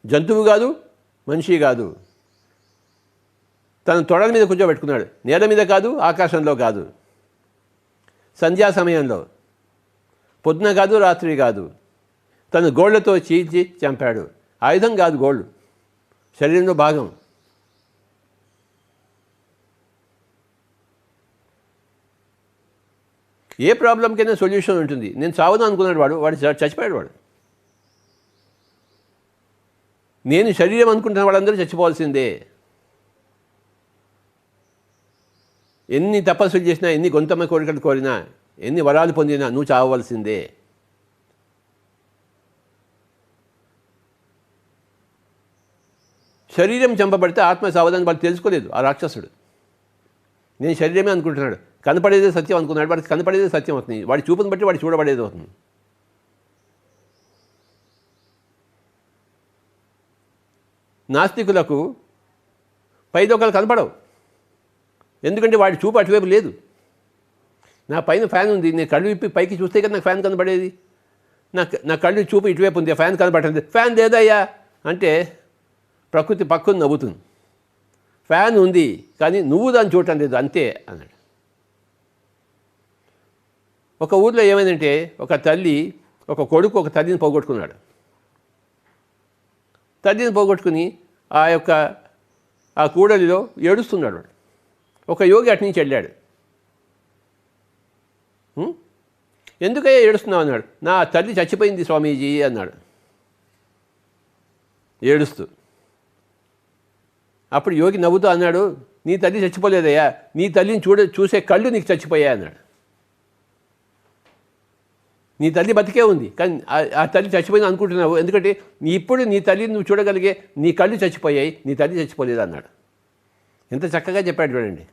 జంతువు కాదు, మనిషి కాదు, తన తొడల మీద కూర్చోబెట్టుకున్నాడు. నేల మీద కాదు, ఆకాశంలో కాదు. సంధ్యా సమయంలో, పొద్దున కాదు రాత్రి కాదు, తను గోళ్లతో చీల్చి చంపాడు. ఆయుధం కాదు గోళ్ళు, శరీరంలో భాగం. ఏ ప్రాబ్లంకైనా సొల్యూషన్ ఉంటుంది. నేను చావను అనుకున్నాడు వాడు చచ్చిపోయాడు. నేను శరీరం అనుకుంటున్న వాళ్ళందరూ చచ్చిపోవాల్సిందే. ఎన్ని తపస్సులు చేసినా, ఎన్ని గొంతమ్మ కోరికలు కోరినా, ఎన్ని వరాలు పొందినా నువ్వు చావవలసిందే. శరీరం చంపబడితే ఆత్మ సావదని వాడు తెలుసుకోలేదు ఆ రాక్షసుడు. నేను శరీరమే అనుకుంటున్నాడు, కనపడేదే సత్యం అనుకున్నాడు. వాడికి కనపడేదే సత్యం అవుతుంది, వాడి చూపుని బట్టి వాడు చూడబడేది అవుతుంది. నాస్తికులకు పైదొకలు కనపడవు, ఎందుకంటే వాడి చూపు అటువైపు లేదు. నా పైన ఫ్యాన్ ఉంది, నేను కళ్ళు విప్పి పైకి చూస్తే కదా నాకు ఫ్యాన్ కనపడేది. నా కళ్ళు చూపు ఇటువైపు ఉంది, ఫ్యాన్ కనపడుతుంది. ఫ్యాన్ లేదయ్యా అంటే ప్రకృతి పక్కన నవ్వుతుంది. ఫ్యాన్ ఉంది కానీ నువ్వు దాన్ని చూడటం లేదు అంతే అన్నాడు. ఒక ఊర్లో ఏమైందంటే, ఒక తల్లి ఒక కొడుకు ఒక తల్లిని పోగొట్టుకున్నాడు. తల్లిని పోగొట్టుకుని ఆ కూడలిలో ఏడుస్తున్నాడు. ఒక యోగి అటు నుంచి వెళ్ళాడు. ఎందుకయ్యా ఏడుస్తున్నావు అన్నాడు. నా తల్లి చచ్చిపోయింది స్వామీజీ అన్నాడు ఏడుస్తూ. అప్పుడు యోగి నవ్వుతూ అన్నాడు, నీ తల్లి చచ్చిపోలేదయ్యా, నీ తల్లిని చూసే కళ్ళు నీకు చచ్చిపోయా అన్నాడు. నీ తల్లి బతికే ఉంది కానీ ఆ తల్లి చచ్చిపోయింది అనుకుంటున్నావు, ఎందుకంటే ఇప్పుడు నీ తల్లిని నువ్వు చూడగలిగే నీ కళ్ళు చచ్చిపోయాయి, నీ తల్లి చచ్చిపోలేదు అన్నాడు. ఎంత చక్కగా చెప్పాడు చూడండి.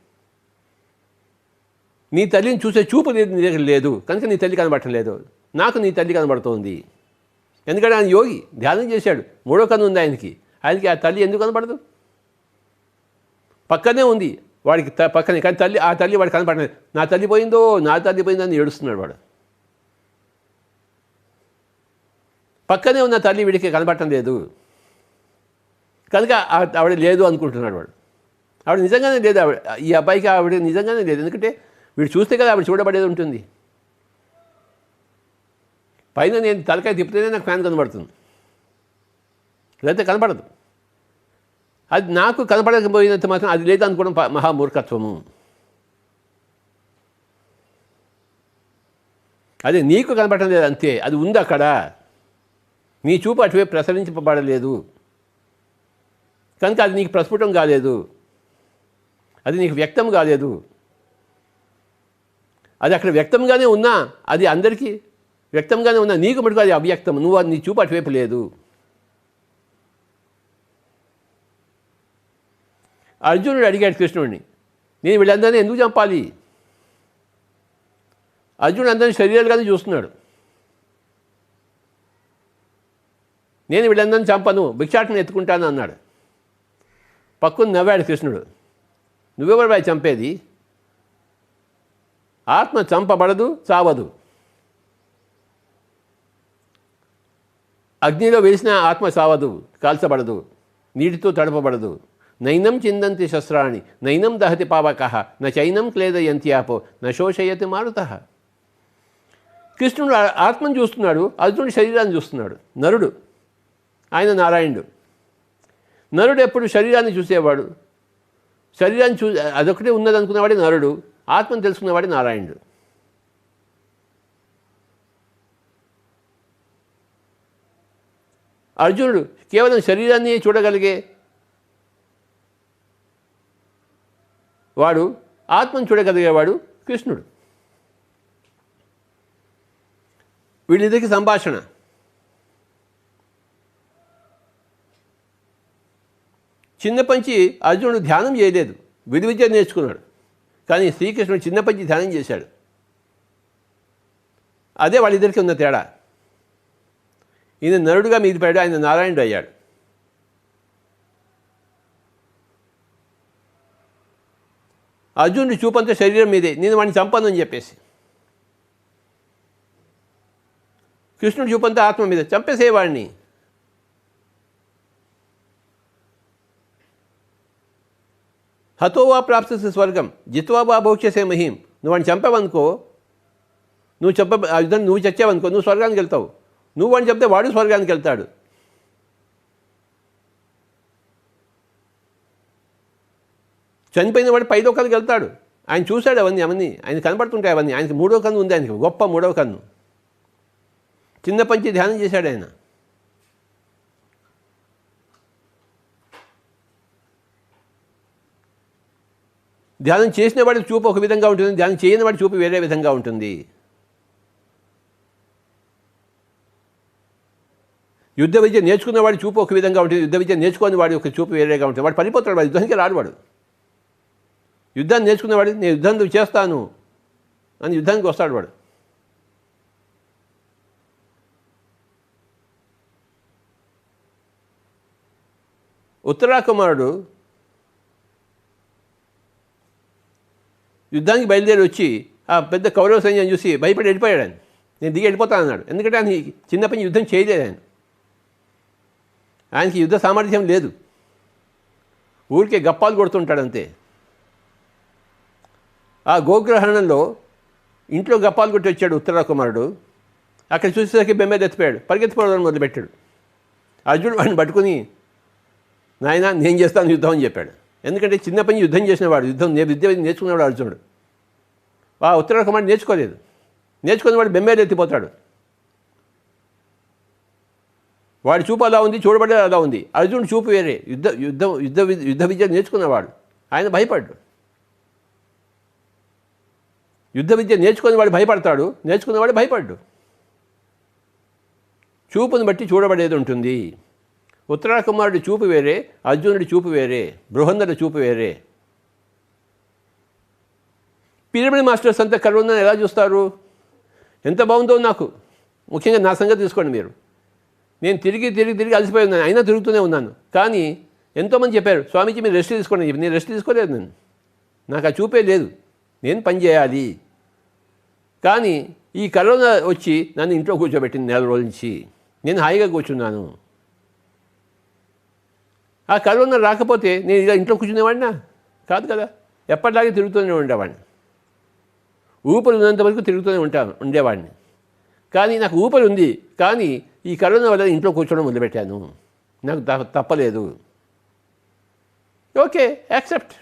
నీ తల్లిని చూసే చూపు నీ దగ్గర లేదు కనుక నీ తల్లి కనబడటం లేదు, నాకు నీ తల్లి కనబడుతోంది. ఎందుకంటే ఆయన యోగి ధ్యానం చేశాడు, మూడో కన్ను ఉంది ఆయనకి ఆ తల్లి ఎందుకు కనబడదు? పక్కనే ఉంది వాడికి, పక్కనే, కానీ ఆ తల్లి వాడికి కనపడలేదు. నా తల్లి పోయిందో అని ఏడుస్తున్నాడు వాడు. పక్కనే ఉన్న తల్లి వీడికి కనపడటం లేదు కనుక ఆవిడ లేదు అనుకుంటున్నాడు వాడు. ఆవిడ నిజంగానే లేదు, ఈ అబ్బాయికి ఆవిడ నిజంగానే లేదు, ఎందుకంటే వీడు చూస్తే కదా ఆవిడ చూడబడేది ఉంటుంది. పైన నేను తలకాయ తిప్పితేనే నాకు ఫ్యాన్ కనబడుతుంది, లేకపోతే కనపడదు. అది నాకు కనపడకపోయినంత మాత్రం అది లేదు అనుకోవడం మహామూర్ఖత్వము. అదే నీకు కనపడటం లేదు అంతే, అది ఉంది అక్కడ, నీ చూపు అటువైపు ప్రసరించబడలేదు కనుక అది నీకు ప్రస్ఫుటం కాలేదు, అది నీకు వ్యక్తం కాలేదు. అది అక్కడ వ్యక్తంగానే ఉన్నా, అది అందరికీ వ్యక్తంగానే ఉన్నా, నీకు మటుకు అది అవ్యక్తం, నీ చూపు అటువైపు లేదు. అర్జునుడు అడిగాడు కృష్ణుడిని, నేను వీళ్ళందరినీ ఎందుకు చంపాలి? అర్జునుడు అందరినీ శరీరాలుగానే చూస్తున్నాడు. నేను వీళ్ళందరినీ చంపను, భిక్షాటన ఎత్తుకుంటాను అన్నాడు. పక్కన నవ్వాడు కృష్ణుడు. నువ్వెవరు బాయ్ చంపేది? ఆత్మ చంపబడదు, చావదు. అగ్నిలో వేసిన ఆత్మ చావదు, కాల్చబడదు, నీటితో తడపబడదు. నైనం చిందంతి శస్త్రాణి నైనం దహతి పావకః నైనం క్లేదయంత్యాపో నశోషయతి మారుతః. కృష్ణుడు ఆత్మను చూస్తున్నాడు, అర్జునుడు శరీరాన్ని చూస్తున్నాడు. నరుడు, ఆయన నారాయణుడు. నరుడు ఎప్పుడు శరీరాన్ని చూసేవాడు, శరీరాన్ని అదొకటే ఉన్నది అనుకునేవాడే నరుడు, ఆత్మను తెలుసుకునేవాడే నారాయణుడు. అర్జునుడు కేవలం శరీరాన్ని చూడగలిగే వాడు, ఆత్మను చూడగలిగేవాడు కృష్ణుడు. వీళ్ళిద్దరికి సంభాషణ. చిన్నపంచి అర్జునుడు ధ్యానం చేయలేదు, విద్య నేర్చుకున్నాడు. కానీ శ్రీకృష్ణుడు చిన్నపంచి ధ్యానం చేశాడు. అదే వాళ్ళిద్దరికీ ఉన్న తేడా. ఈయన నరుడుగా మీదిపోయాడు, ఆయన నారాయణుడు అయ్యాడు. అర్జునుడి చూపంతా శరీరం మీదే, నేను వాడిని చంపను అని చెప్పేసి. కృష్ణుడి చూపంతా ఆత్మ మీద, చంపేసేవాడిని. హతోవా ప్రాప్స్యసి స్వర్గం జిత్వా వా భోక్ష్యసే మహీం. నువ్వు వాడిని చంపావనుకో ఆ యుద్ధం నువ్వు చచ్చావనుకో నువ్వు స్వర్గానికి వెళ్తావు, నువ్వు అని చెప్తే వాడు స్వర్గానికి వెళ్తాడు. చనిపోయిన వాడు పైలోకానికి వెళ్తాడు. ఆయన చూశాడు అవన్నీ ఆయన కనబడుతుంటాయి అవన్నీ. ఆయనకి మూడో కన్ను ఉంది, ఆయనకి గొప్ప మూడవ కన్ను. చిన్నప్పటి నుంచి ధ్యానం చేశాడు ఆయన. ధ్యానం చేసిన వాడికి చూపు ఒక విధంగా ఉంటుంది, ధ్యానం చేయని వాడి చూపు వేరే విధంగా ఉంటుంది. యుద్ధ విద్య నేర్చుకున్న వాడి చూపు ఒక విధంగా ఉంటుంది, యుద్ధ విద్య నేర్చుకుని వాడి ఒక చూపు వేరేగా ఉంటుంది. వాడు పడిపోతాడు, వాడు యుద్ధానికి రాడు. వాడు యుద్ధాన్ని నేర్చుకునేవాడు నేను యుద్ధం చేస్తాను అని యుద్ధానికి వస్తాడు వాడు. ఉత్తరాకుమారుడు యుద్ధానికి బయలుదేరి వచ్చి ఆ పెద్ద కౌరవ సైన్యం చూసి భయపడి వెళ్ళిపోయాడు. ఆయన నేను దిగి వెళ్ళిపోతాను అన్నాడు. ఎందుకంటే ఆయన చిన్నప్పటి యుద్ధం చేయలేదు. ఆయనకి యుద్ధ సామర్థ్యం లేదు, ఊరికే గప్పాలు కొడుతుంటాడు అంతే. ఆ గోగ్రహణంలో ఇంట్లో గప్పాలు కొట్టి వచ్చాడు ఉత్తరాకుమారుడు. అక్కడ చూసేసరికి బెమ్మేది ఎత్తిపోయాడు, పరిగెత్తిపోవడం మొదలుపెట్టాడు. అర్జునుడు వాడిని పట్టుకుని నాయన నేను చేస్తాను యుద్ధం అని చెప్పాడు. ఎందుకంటే చిన్నప్పటి యుద్ధం చేసినవాడు, విద్య నేర్చుకునేవాడు అర్జునుడు. ఆ ఉత్తరాకుమారుడు నేర్చుకోలేదు. నేర్చుకుని వాడు బెమ్మేది ఎత్తిపోతాడు. వాడి చూపు అలా ఉంది, చూడబడే అలా ఉంది. అర్జునుడు చూపు వేరే, యుద్ధ విద్య నేర్చుకున్నవాడు. ఆయన భయపడ్డాడు. యుద్ధ విద్య నేర్చుకుని వాడు భయపడతాడు, నేర్చుకునేవాడు భయపడ్డు. చూపుని బట్టి చూడబడేది ఉంటుంది. ఉత్తరాకుమారుడి చూపు వేరే, అర్జునుడి చూపు వేరే, బృహన్నడి చూపు వేరే. పిరమిడ్ మాస్టర్స్ అంతా కరోనా ఎలా చూస్తారు? ఎంత బాగుందో నాకు. ముఖ్యంగా నా సంగతి తీసుకోండి మీరు. నేను తిరిగి అలసిపోయి ఉన్నాను, అయినా తిరుగుతూనే ఉన్నాను. కానీ ఎంతోమంది చెప్పారు స్వామీజీ మీరు రెస్ట్ తీసుకోండి. నేను రెస్ట్ తీసుకోలేదు. నాకు ఆ చూపే లేదు. నేను పని చేయాలి. కానీ ఈ కరోనా వచ్చి నన్ను ఇంట్లో కూర్చోబెట్టింది 4 రోజుల నుంచి. నేను హాయిగా కూర్చున్నాను. ఆ కరోనా రాకపోతే నేను ఇలా ఇంట్లో కూర్చునేవాడినా కాదు కదా. ఎప్పటిలాగే తిరుగుతూనే ఉండేవాడిని. ఊపిరి ఉన్నంత వరకు తిరుగుతూనే ఉండేవాడిని. కానీ నాకు ఊపిరి ఉంది, కానీ ఈ కరోనా వల్ల ఇంట్లో కూర్చోవడం మొదలుపెట్టాను. నాకు తప్పలేదు. Okay, accept.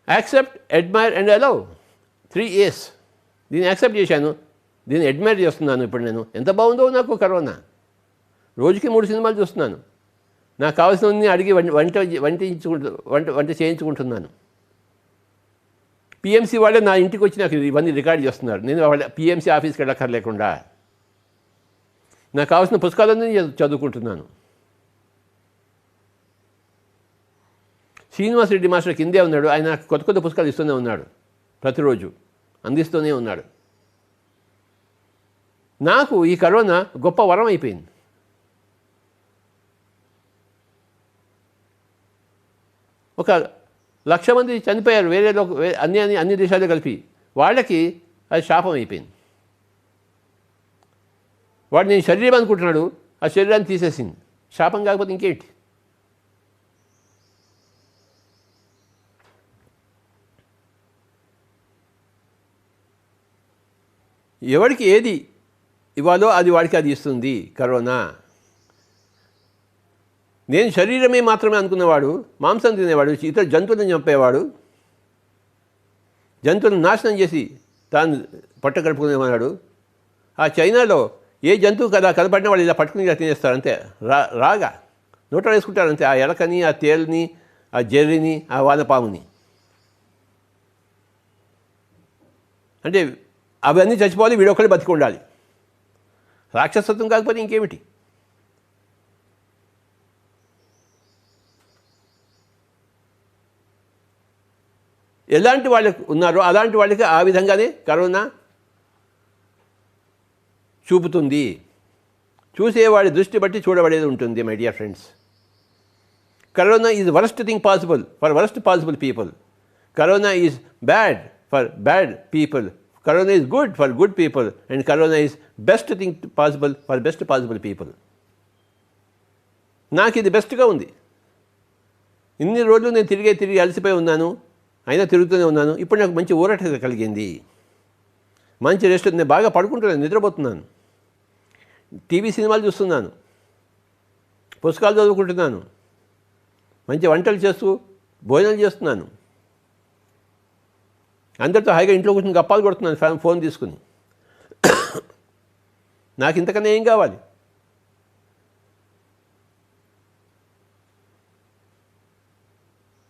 Accept, admire and allow. 3 A's. దీన్ని యాక్సెప్ట్ చేశాను, దీన్ని అడ్మైర్ చేస్తున్నాను. ఇప్పుడు నేను ఎంత బాగుందో నాకు కరోనా. రోజుకి 3 సినిమాలు చూస్తున్నాను. నాకు కావాల్సినవన్నీ అడిగి వంట చేయించుకుంటున్నాను. పిఎంసీ వాళ్ళే నా ఇంటికి వచ్చి నాకు ఇవన్నీ రికార్డ్ చేస్తున్నారు. నేను వాళ్ళ పిఎంసీ ఆఫీస్కి వెళ్ళక్కర్లేకుండా నాకు కావాల్సిన పుస్తకాలన్నీ చదువుకుంటున్నాను. శ్రీనివాస్ రెడ్డి మాస్టర్ కిందే ఉన్నాడు. ఆయన నాకు కొత్త పుస్తకాలు ఇస్తూనే ఉన్నాడు, ప్రతిరోజు అందిస్తూనే ఉన్నాడు. నాకు ఈ కరోనా గొప్ప వరం అయిపోయింది. ఒక 1,00,000 మంది చనిపోయారు వేరే అన్ని దేశాలు కలిపి. వాళ్ళకి అది శాపం అయిపోయింది. వాడు నేను శరీరం అనుకుంటున్నాడు, ఆ శరీరాన్ని తీసేసింది. శాపం కాకపోతే ఇంకేంటి? ఎవరికి ఏది ఇవ్వాలో అది వాడికి అది ఇస్తుంది కరోనా. నేను శరీరమే మాత్రమే అనుకున్నవాడు, మాంసం తినేవాడు, ఇతర జంతువులను చంపేవాడు, జంతువులను నాశనం చేసి తాను పట్ట గడుపుకునేవాడు. ఆ చైనాలో ఏ జంతువు కదా కనపడిన వాళ్ళు ఇలా పట్టుకుని ఇలా తినేస్తారు అంతే. రాగా నోట్లో వేసుకుంటారు అంతే. ఆ ఎలకని, ఆ తేలుని, ఆ జెర్రిని, ఆ వానపాముని. అంటే అవన్నీ చచ్చిపోవాలి, వీడొక్కడే బతికి ఉండాలి. రాక్షసత్వం కాకపోతే ఇంకేమిటి? ఎలాంటి వాళ్ళకు ఉన్నారో అలాంటి వాళ్ళకి ఆ విధంగానే కరోనా చూపుతుంది. చూసేవాడి దృష్టి బట్టి చూడబడేది ఉంటుంది. My dear friends, corona is worst thing possible for worst possible people. Corona is bad for bad people. Corona is good for good people. And corona is best thing possible for best possible people. నాకు ఇది బెస్ట్గా ఉంది. ఇన్ని రోజులు నేను తిరిగి అలసిపోయి ఉన్నాను, అయినా తిరుగుతూనే ఉన్నాను. ఇప్పుడు నాకు మంచి ఊరట కలిగింది, మంచి రెస్ట్. నేను బాగా పడుకుంటున్నాను, నిద్రపోతున్నాను, టీవీ సినిమాలు చూస్తున్నాను, పుస్తకాలు చదువుకుంటున్నాను, మంచి వంటలు చేస్తూ భోజనాలు చేస్తున్నాను, అందరితో హాయిగా ఇంట్లో కూర్చొని గప్పాలు కొడుతున్నాను ఫోన్ తీసుకుని. నాకు ఇంతకన్నా ఏం కావాలి?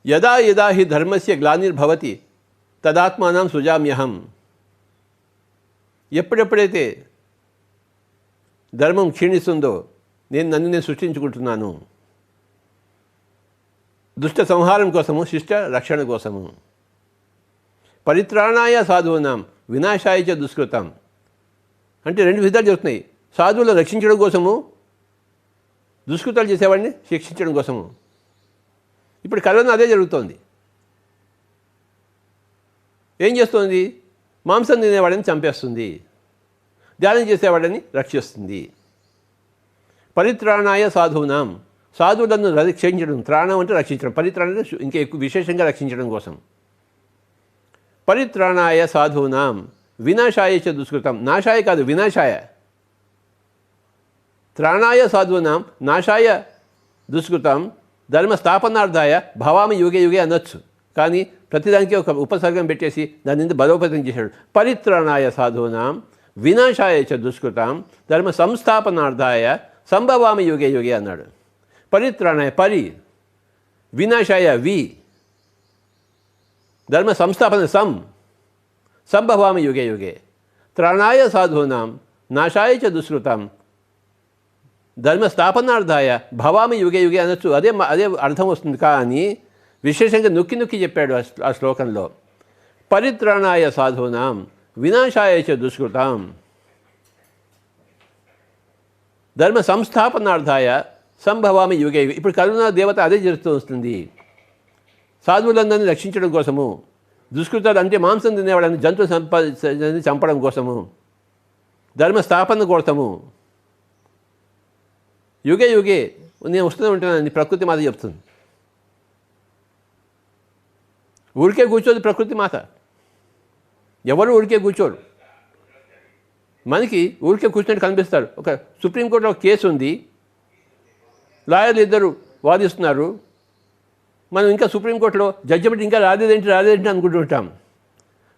యదా యదా హి ధర్మస్య గ్లానిర్భవతి తదాత్మానం సృజామ్యహం. ఎప్పుడెప్పుడైతే ధర్మం క్షీణిస్తుందో నన్ను సృష్టించుకుంటున్నాను, దుష్ట సంహారం కోసము, శిష్ట రక్షణ కోసము. పరిత్రాణాయ సాధూనాం వినాశాయ చ దుష్కృతం. అంటే రెండు విధాలు జరుగుతున్నాయి. సాధువులను రక్షించడం కోసము, దుష్కృతాలు చేసేవాడిని శిక్షించడం కోసము. ఇప్పుడు కరోనా అదే జరుగుతోంది. ఏం చేస్తోంది? మాంసం తినేవాడిని చంపేస్తుంది, ధ్యానం చేసేవాడిని రక్షిస్తుంది. పరిత్రాణాయ సాధూనాం, సాధువులను రక్షించడం. త్రాణం అంటే రక్షించడం, పరిత్రాణం అంటే ఇంకా ఎక్కువ విశేషంగా రక్షించడం కోసం. పరిత్రాణాయ సాధూనాం వినాశాయ చ దుష్కృతం. నాశాయ కాదు, వినాశాయ. త్రాణాయ సాధూనాం నాశాయ దుష్కృతం ధర్మ స్థాపనార్థాయ భవామి యుగే యుగే అనొచ్చు. కానీ ప్రతిదానికి ఒక ఉపసర్గం పెట్టేసి దాని నుంచి బలోపేతం చేశాడు. పరిత్రాణాయ సాధూనాం వినాశాయ చ దుష్కృతం ధర్మ సంస్థాపనార్థాయ సంభవామి యుగే యుగే అన్నాడు. పరిత్రాణాయ పరి, వినాశాయ వి, ధర్మ సంస్థాపన సంభవామి యుగే యుగే. త్రాణాయ సాధూనాం నాశాయ చ దుష్కృతం ధర్మ స్థాపనార్థాయ భవామి యుగే యుగే అనొచ్చు. అదే అర్థం వస్తుంది. కానీ విశేషంగా నొక్కి చెప్పాడు ఆ శ్లోకంలో. పరిత్రాణాయ సాధూనాం వినాశాయ చ దుష్కృతం ధర్మ సంస్థాపనార్థాయ సంభవామి యుగే యుగే. ఇప్పుడు కరుణా దేవత అదే జరుగుతూ వస్తుంది. సాధువులందరినీ రక్షించడం కోసము, దుష్కృతాలు అంటే మాంసం తినేవాళ్ళని జంతు చంపడం కోసము, ధర్మ స్థాపన కోసము యుగే యుగే నేను వస్తూనే ఉంటానని ప్రకృతి మాత చెప్తుంది. ఊరికే కూర్చోదు ప్రకృతి మాత, ఎవరు ఊరికే కూర్చోరు. మనకి ఊరికే కూర్చున్నట్టు కనిపిస్తారు. ఒక సుప్రీంకోర్టులో ఒక కేసు ఉంది, లాయర్లు ఇద్దరు వాదిస్తున్నారు. మనం ఇంకా సుప్రీంకోర్టులో జడ్జిమెంట్ ఇంకా రాలేదేంటి అనుకుంటుంటాం.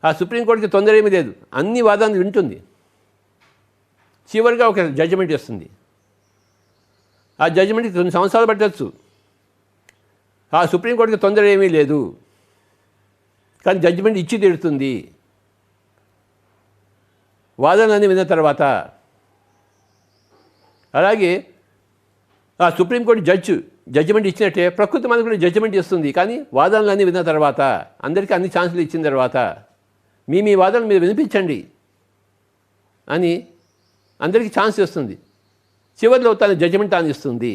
ఆ సుప్రీంకోర్టుకి తొందర ఏమీ లేదు, అన్ని వాదాలు వింటుంది, చివరిగా ఒక జడ్జిమెంట్ ఇస్తుంది. ఆ జడ్జిమెంట్కి 2 సంవత్సరాలు పట్టవచ్చు. ఆ సుప్రీంకోర్టుకి తొందర ఏమీ లేదు, కానీ జడ్జిమెంట్ ఇచ్చి తీరుతుంది వాదనలన్నీ విన్న తర్వాత. అలాగే ఆ సుప్రీంకోర్టు జడ్జిమెంట్ ఇచ్చినట్టే ప్రకృతి మనకు కూడా జడ్జిమెంట్ ఇస్తుంది. కానీ వాదనలన్నీ విన్న తర్వాత, అందరికీ అన్ని ఛాన్సులు ఇచ్చిన తర్వాత, మీ వాదనలు మీరు వినిపించండి అని అందరికీ ఛాన్స్ ఇస్తుంది. చివరిలో తన జడ్జిమెంట్ తాను ఇస్తుంది.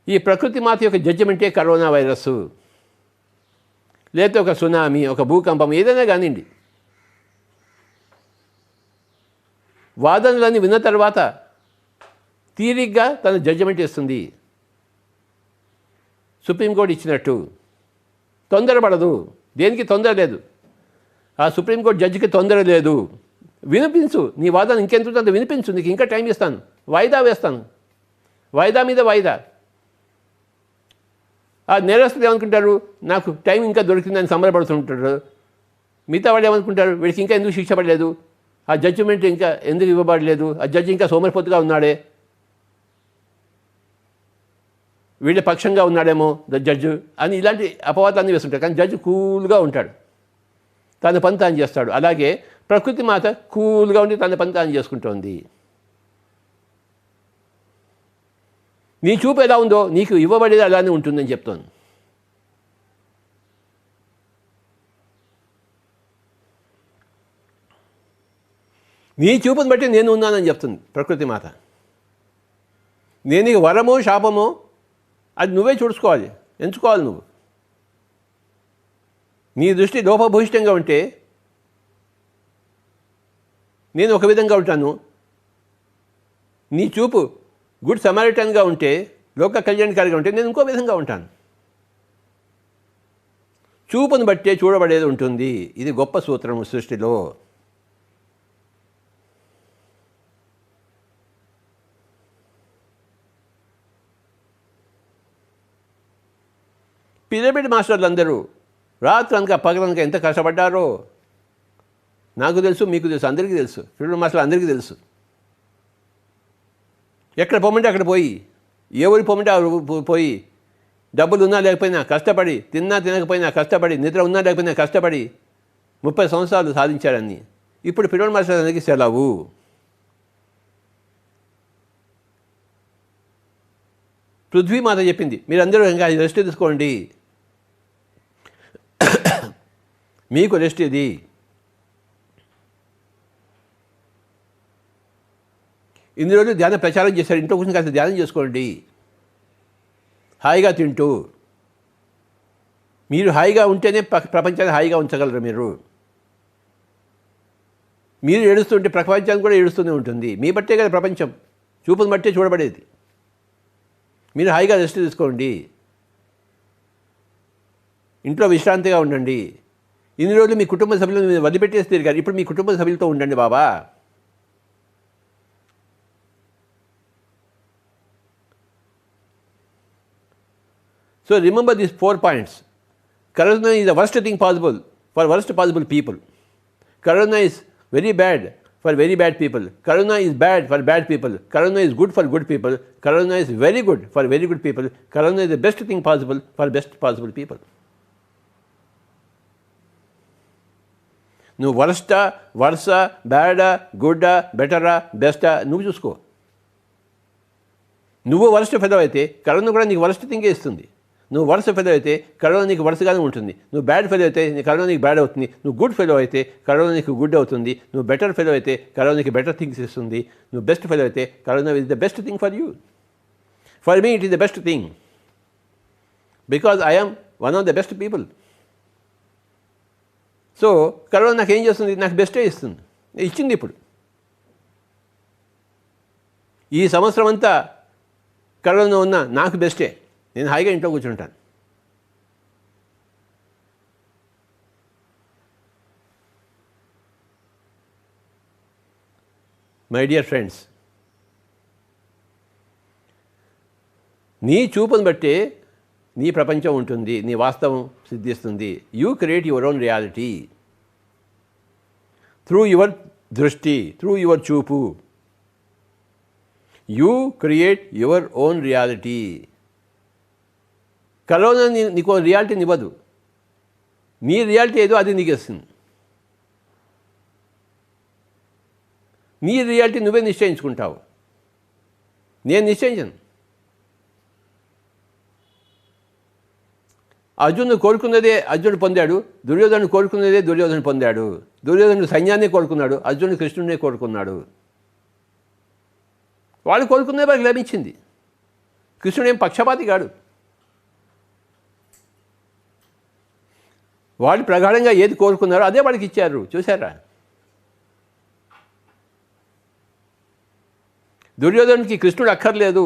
ఈ ప్రకృతి మాత యొక్క జడ్జిమెంటే కరోనా వైరస్సు, లేకపోతే ఒక సునామీ, ఒక భూకంపం, ఏదైనా కానివ్వండి. వాదనలన్నీ విన్న తర్వాత తీరిగ్గా తన జడ్జిమెంట్ ఇస్తుంది. సుప్రీంకోర్టు ఇచ్చినట్టు తొందరపడదు, దేనికి తొందర లేదు. ఆ సుప్రీంకోర్టు జడ్జికి తొందర లేదు. వినిపించు, నీ వాదన ఇంకెంత వినిపించు, నీకు ఇంకా టైం ఇస్తాను, వాయిదా వేస్తాను, వాయిదా మీద వాయిదా. ఆ నేరస్తులు ఏమనుకుంటారు, నాకు టైం ఇంకా దొరికిందని సంబరపడుతుంటారు. మిగతా వాళ్ళు ఏమనుకుంటారు, వీడికి ఇంకా ఎందుకు శిక్ష పడలేదు, ఆ జడ్జిమెంట్ ఇంకా ఎందుకు ఇవ్వబడలేదు, ఆ జడ్జి ఇంకా సోమరిపోతుగా ఉన్నాడే, వీళ్ళ పక్షంగా ఉన్నాడేమో జడ్జి అని ఇలాంటి అపవాదాన్ని వేస్తుంటాడు. కానీ జడ్జి కూల్గా ఉంటాడు, తన పని తాను చేస్తాడు. అలాగే ప్రకృతి మాత కూల్గా ఉండి తన పని తాను చేసుకుంటోంది. నీ చూపు ఎలా ఉందో నీకు ఇవ్వబడేది అలానే ఉంటుందని చెప్తాను. నీ చూపుని బట్టి నేను ఉన్నానని చెప్తుంది ప్రకృతి మాత. నేను నీకు వరమో శాపమో అది నువ్వే చూసుకోవాలి, ఎంచుకోవాలి నువ్వు. నీ దృష్టి లోపభూయిష్టంగా ఉంటే నేను ఒక విధంగా ఉంటాను, నీ చూపు గుడ్ సమారిటన్గా ఉంటే లోక కళ్యాణకారిగా ఉంటే నేను ఇంకో విధంగా ఉంటాను. చూపును బట్టే చూడబడేది ఉంటుంది. ఇది గొప్ప సూత్రము సృష్టిలో. పిరమిడ్ మాస్టర్లు అందరూ రాత్రనక పగలనక ఎంత కష్టపడ్డారో నాకు తెలుసు, మీకు తెలుసు, అందరికీ తెలుసు. పిరమిడ్ మాస్టర్లు అందరికీ తెలుసు. ఎక్కడ పొమ్మంటే అక్కడ పోయి, ఏ ఊరికి పొమ్మంటే ఆ పోయి, డబ్బులు ఉన్నా లేకపోయినా కష్టపడి, తిన్నా తినకపోయినా కష్టపడి, నిద్ర ఉన్నా లేకపోయినా కష్టపడి 30 సంవత్సరాలు సాధించారని. ఇప్పుడు పిరమిడ్ మాస్టర్లు అందరికీ సెలవు. పృథ్వీమాత చెప్పింది, మీరందరూ ఇంకా రెస్ట్ తీసుకోండి, మీకు రెస్ట్ ఇది. ఇన్ని రోజులు ధ్యాన ప్రచారం చేశారు. ఇంట్లో కూర్చొని కాస్త ధ్యానం చేసుకోండి, హాయిగా తింటూ. మీరు హాయిగా ఉంటేనే ప్రపంచాన్ని హాయిగా ఉంచగలరు. మీరు ఏడుస్తుంటే ప్రపంచాన్ని కూడా ఏడుస్తూనే ఉంటుంది. మీ బట్టే కదా ప్రపంచం, చూపును బట్టే చూడబడేది. మీరు హాయిగా రెస్ట్ తీసుకోండి, ఇంట్లో విశ్రాంతిగా ఉండండి. ఇన్ని రోజులు మీ కుటుంబ సభ్యులను మీరు వదిలిపెట్టేసి తిరిగారు. ఇప్పుడు మీ కుటుంబ సభ్యులతో ఉండండి బాబా. So remember these 4 points. Karuna is the worst thing possible for worst possible people. Karuna is very bad for very bad people. Karuna is bad for bad people. Karuna is good for good people. Karuna is very good for very good people. Karuna is the best thing possible for best possible people. నువ్వు వర్స్టా, versa, బ్యాడా, గుడ్డా, బెటరా, బెస్టా నువ్వు చూసుకో. నువ్వు worst fellow అయితే corona కూడా నీకు worst థింగే ఇస్తుంది. నువ్వు వరస్ట్ ఫెలో అయితే కరోనా నీకు వరస్ట్గానే ఉంటుంది. నువ్వు బ్యాడ్ ఫెలో అయితే కరోనా నీకు బ్యాడ్ అవుతుంది. నువ్వు గుడ్ ఫెలో అయితే కరోనా నీకు గుడ్ అవుతుంది. నువ్వు బెటర్ ఫెలో అయితే కరోనా నీకు బెటర్ థింగ్స్ ఇస్తుంది. నువ్వు బెస్ట్ ఫెలో అయితే corona is the best thing for you. For me it is the best thing because I am one of the best people. So corona నాకు ఏం చేస్తుంది? నాకు బెస్టే ఇస్తుంది, ఇచ్చింది. ఇప్పుడు ఈ సంవత్సరం అంతా కరోనా ఉన్నా నాకు బెస్టే. నేను హాయిగా ఇంట్లో కూర్చుంటాను. మై డియర్ ఫ్రెండ్స్, నీ చూపును బట్టే నీ ప్రపంచం ఉంటుంది, నీ వాస్తవం సిద్ధిస్తుంది. You create your own reality through your దృష్టి, త్రూ యువర్ చూపు. You create your own reality. Corona నీకు రియాలిటీని ఇవ్వదు. నీ రియాలిటీ ఏదో అది నీకు ఇస్తుంది. నీ రియాలిటీ నువ్వే నిశ్చయించుకుంటావు, నేను నిశ్చయించను. అర్జునుడు కోరుకున్నదే అర్జునుడు పొందాడు, దుర్యోధనుడు కోరుకున్నదే దుర్యోధనుడు పొందాడు. దుర్యోధనుడు సైన్యాన్ని కోరుకున్నాడు, అర్జునుడు కృష్ణుడినే కోరుకున్నాడు. వాళ్ళు కోరుకున్నదే వారికి లభించింది. కృష్ణుడు ఏం పక్షపాతి కాడు. వాళ్ళు ప్రగాఢంగా ఏది కోరుకున్నారో అదే వాడికి ఇచ్చారు. చూసారా? దుర్యోధనుడికి కృష్ణుడు అక్కర్లేదు,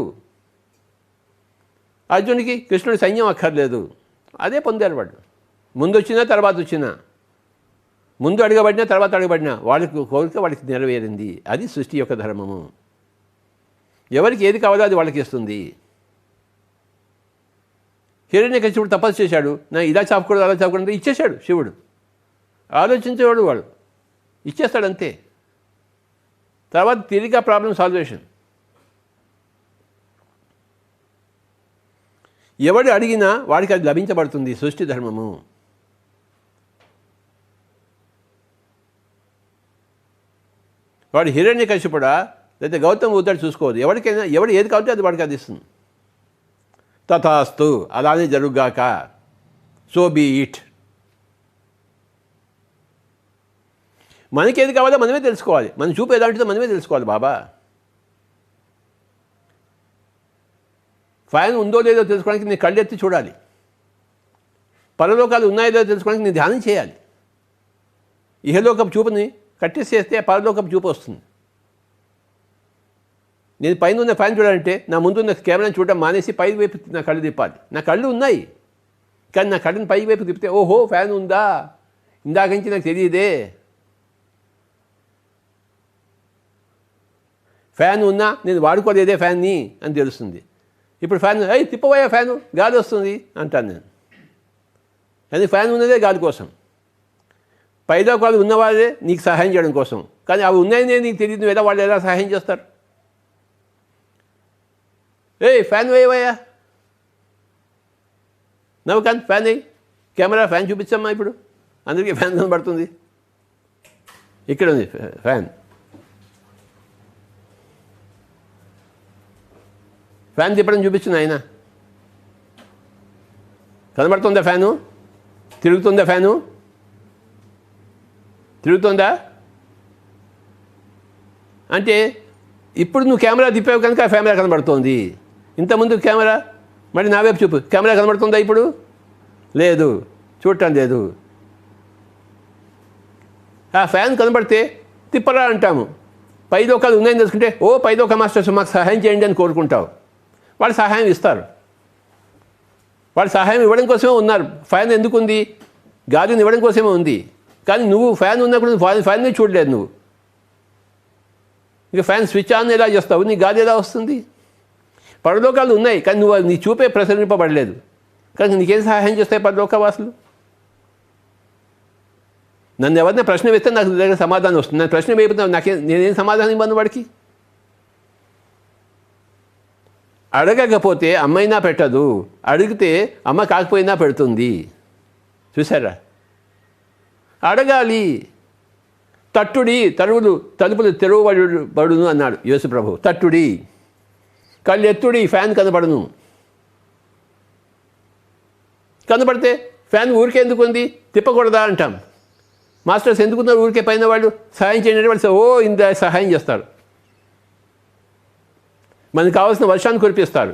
అర్జునుడికి కృష్ణుడి సైన్యం అక్కర్లేదు. అదే పొందారు వాడు. ముందు వచ్చినా తర్వాత వచ్చినా, ముందు అడగబడినా తర్వాత అడగబడినా వాళ్ళకి కోరిక వాళ్ళకి నెరవేరింది. అది సృష్టి యొక్క ధర్మము. ఎవరికి ఏది కావాలో అది వాళ్ళకి ఇస్తుంది. హిరణ్యకశిపుడు తపస్సు చేశాడు, నా ఇలా చాపకూడదు అలా చాపకూడదు, ఇచ్చేశాడు శివుడు. ఆలోచించేవాడు వాడు, ఇచ్చేస్తాడంతే. తర్వాత తిరిగి ప్రాబ్లం సాల్వేషన్. ఎవడు అడిగినా వాడికి అది లభించబడుతుంది. సృష్టి ధర్మము. వాడు హిరణ్యకశిపుడా లేదా గౌతమ బుద్ధుడు చూసుకోవద్దు. ఎవరికైనా ఎవడు ఏది కావాలంటే అది వాడికి అది ఇస్తుంది. తథాస్తు, అలానే జరుగుగాక, సో బీ ఇట్. మనకేది కావాలో మనమే తెలుసుకోవాలి. మన చూపు ఎలాంటిదో మనమే తెలుసుకోవాలి బాబా. ఫ్యాన్ ఉందో లేదో తెలుసుకోవడానికి నీ కళ్ళెత్తి చూడాలి. పరలోకాలు ఉన్నాయో లేదో తెలుసుకోవడానికి నీ ధ్యానం చేయాలి. ఇహలోకపు చూపుని కట్టేసేస్తే పరలోకపు చూపు వస్తుంది. నేను పైన ఉన్న ఫ్యాన్ చూడాలంటే నా ముందున్న కెమెరాని చూడడం మానేసి పై వైపు నా కళ్ళు తిప్పాలి. నా కళ్ళు ఉన్నాయి, కానీ నా కళ్ళని పై వైపు తిప్పితే ఓహో ఫ్యాన్ ఉందా, ఇందాక నుంచి నాకు తెలియదే. ఫ్యాన్ ఉన్నా నేను వాడుకోలేదే ఫ్యాన్ని అని తెలుస్తుంది. ఇప్పుడు ఫ్యాన్ తిప్పబోయే ఫ్యాను గాలి వస్తుంది అంటాను నేను. కానీ ఫ్యాన్ ఉన్నదే గాలి కోసం, పైలోకాలు ఉన్నవాళ్ళే నీకు సహాయం చేయడం కోసం. కానీ అవి ఉన్నాయనే నీకు తెలియదు, ఎలా వాళ్ళు ఎలా సహాయం చేస్తారు? ఫ్యాన్ వేయవయ్యా, నవ్వుకాంత్ ఫ్యాన్ వేయి, కెమెరా ఫ్యాన్ చూపించమ్మా. ఇప్పుడు అందరికీ ఫ్యాన్ కనబడుతుంది. ఇక్కడ ఉంది ఫ్యాన్. ఫ్యాన్ తిప్పడం చూపించింది ఆయన. కనబడుతుందా ఫ్యాను? తిరుగుతుందా ఫ్యాను? తిరుగుతుందా? అంటే ఇప్పుడు నువ్వు కెమెరా తిప్పావు కనుక ఆ కెమెరా కనబడుతోంది. ఇంతకుముందు కెమెరా మరి నా వైపు చూపు, కెమెరా కనబడుతుందా ఇప్పుడు? లేదు, చూడటం లేదు. ఆ ఫ్యాన్ కనబడితే తిప్పరా అంటాము. పైలోకాలు ఉన్నాయని తెలుసుకుంటే పైలోక మాస్టర్స్ మాకు సహాయం చేయండి అని కోరుకుంటావు. వాళ్ళు సహాయం ఇస్తారు. వాళ్ళు సహాయం ఇవ్వడం కోసమే ఉన్నారు. ఫ్యాన్ ఎందుకు ఉంది? గాలిని ఇవ్వడం కోసమే ఉంది. కానీ నువ్వు ఫ్యాన్ ఉన్నప్పుడు ఫ్యాన్ని చూడలేదు నువ్వు. ఇక ఫ్యాన్ స్విచ్ ఆన్ ఎలా చేస్తావు? నీ గాలి ఎలా వస్తుంది? పరలోకాలు ఉన్నాయి, కానీ నువ్వు నీ చూపే ప్రసరింపబడలేదు. కానీ నీకేం సహాయం చేస్తాయి పరలోకవాసులు? నన్ను ఎవరైనా ప్రశ్న వేస్తే నాకు దగ్గర సమాధానం వస్తుంది. నన్ను ప్రశ్న వేయకపోతే నేనేం సమాధానం ఇవ్వను వాడికి? అడగకపోతే అమ్మైనా పెట్టదు, అడిగితే అమ్మ కాకపోయినా పెడుతుంది. చూసారా? అడగాలి. తట్టుడి తలుపులు తెరవబడును అన్నాడు యేసు ప్రభు. తట్టుడి, కళ్ళు ఎత్తుడి, ఫ్యాన్ కనబడును. కనబడితే ఫ్యాన్ ఊరికే ఎందుకు ఉంది, తిప్పకూడదా అంటాం. మాస్టర్స్ ఎందుకున్నారు ఊరికే? పైన వాళ్ళు సహాయం చేయండి వాళ్ళు ఇంత సహాయం చేస్తారు. మనకు కావాల్సిన వర్షాన్ని కురిపిస్తారు,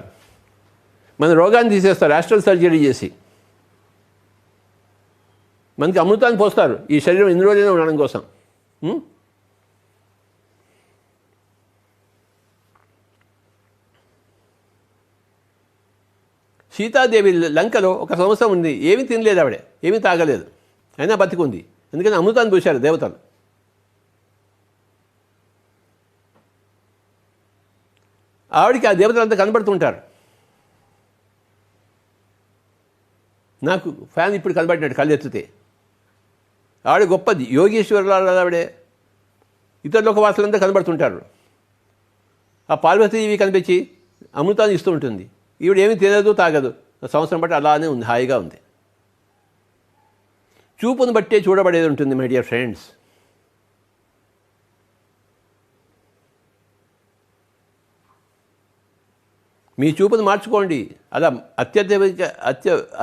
మన రోగాన్ని తీసేస్తారు యాస్ట్రల్ సర్జరీ చేసి. మనకి అమృతాన్ని పోస్తారు ఈ శరీరం ఎన్ని రోజులైనా ఉండడం కోసం. సీతాదేవి లంకలో 1 సంవత్సరం ఉంది, ఏమీ తినలేదు ఆవిడ, ఏమీ తాగలేదు, అయినా బతికుంది. ఎందుకని అమృతాన్ని పూశారు దేవతలు. ఆవిడికి ఆ దేవతలంతా కనబడుతుంటారు. నాకు ఫ్యాన్ ఇప్పుడు కనబడినట్టు కళ్ళు ఎత్తితే. ఆవిడ గొప్పది, యోగేశ్వరులు ఆవిడే. ఇతర లోకవాసులంతా కనబడుతుంటారు. ఆ పార్వతీదేవి కనిపించి అమృతాన్ని ఇస్తూ ఉంటుంది. ఈవిడ ఏమీ తినదు తాగదు, సంవత్సరం బట్టి అలానే ఉంది, హాయిగా ఉంది. చూపును బట్టే చూడబడేది ఉంటుంది మై డియర్ ఫ్రెండ్స్. మీ చూపును మార్చుకోండి. అలా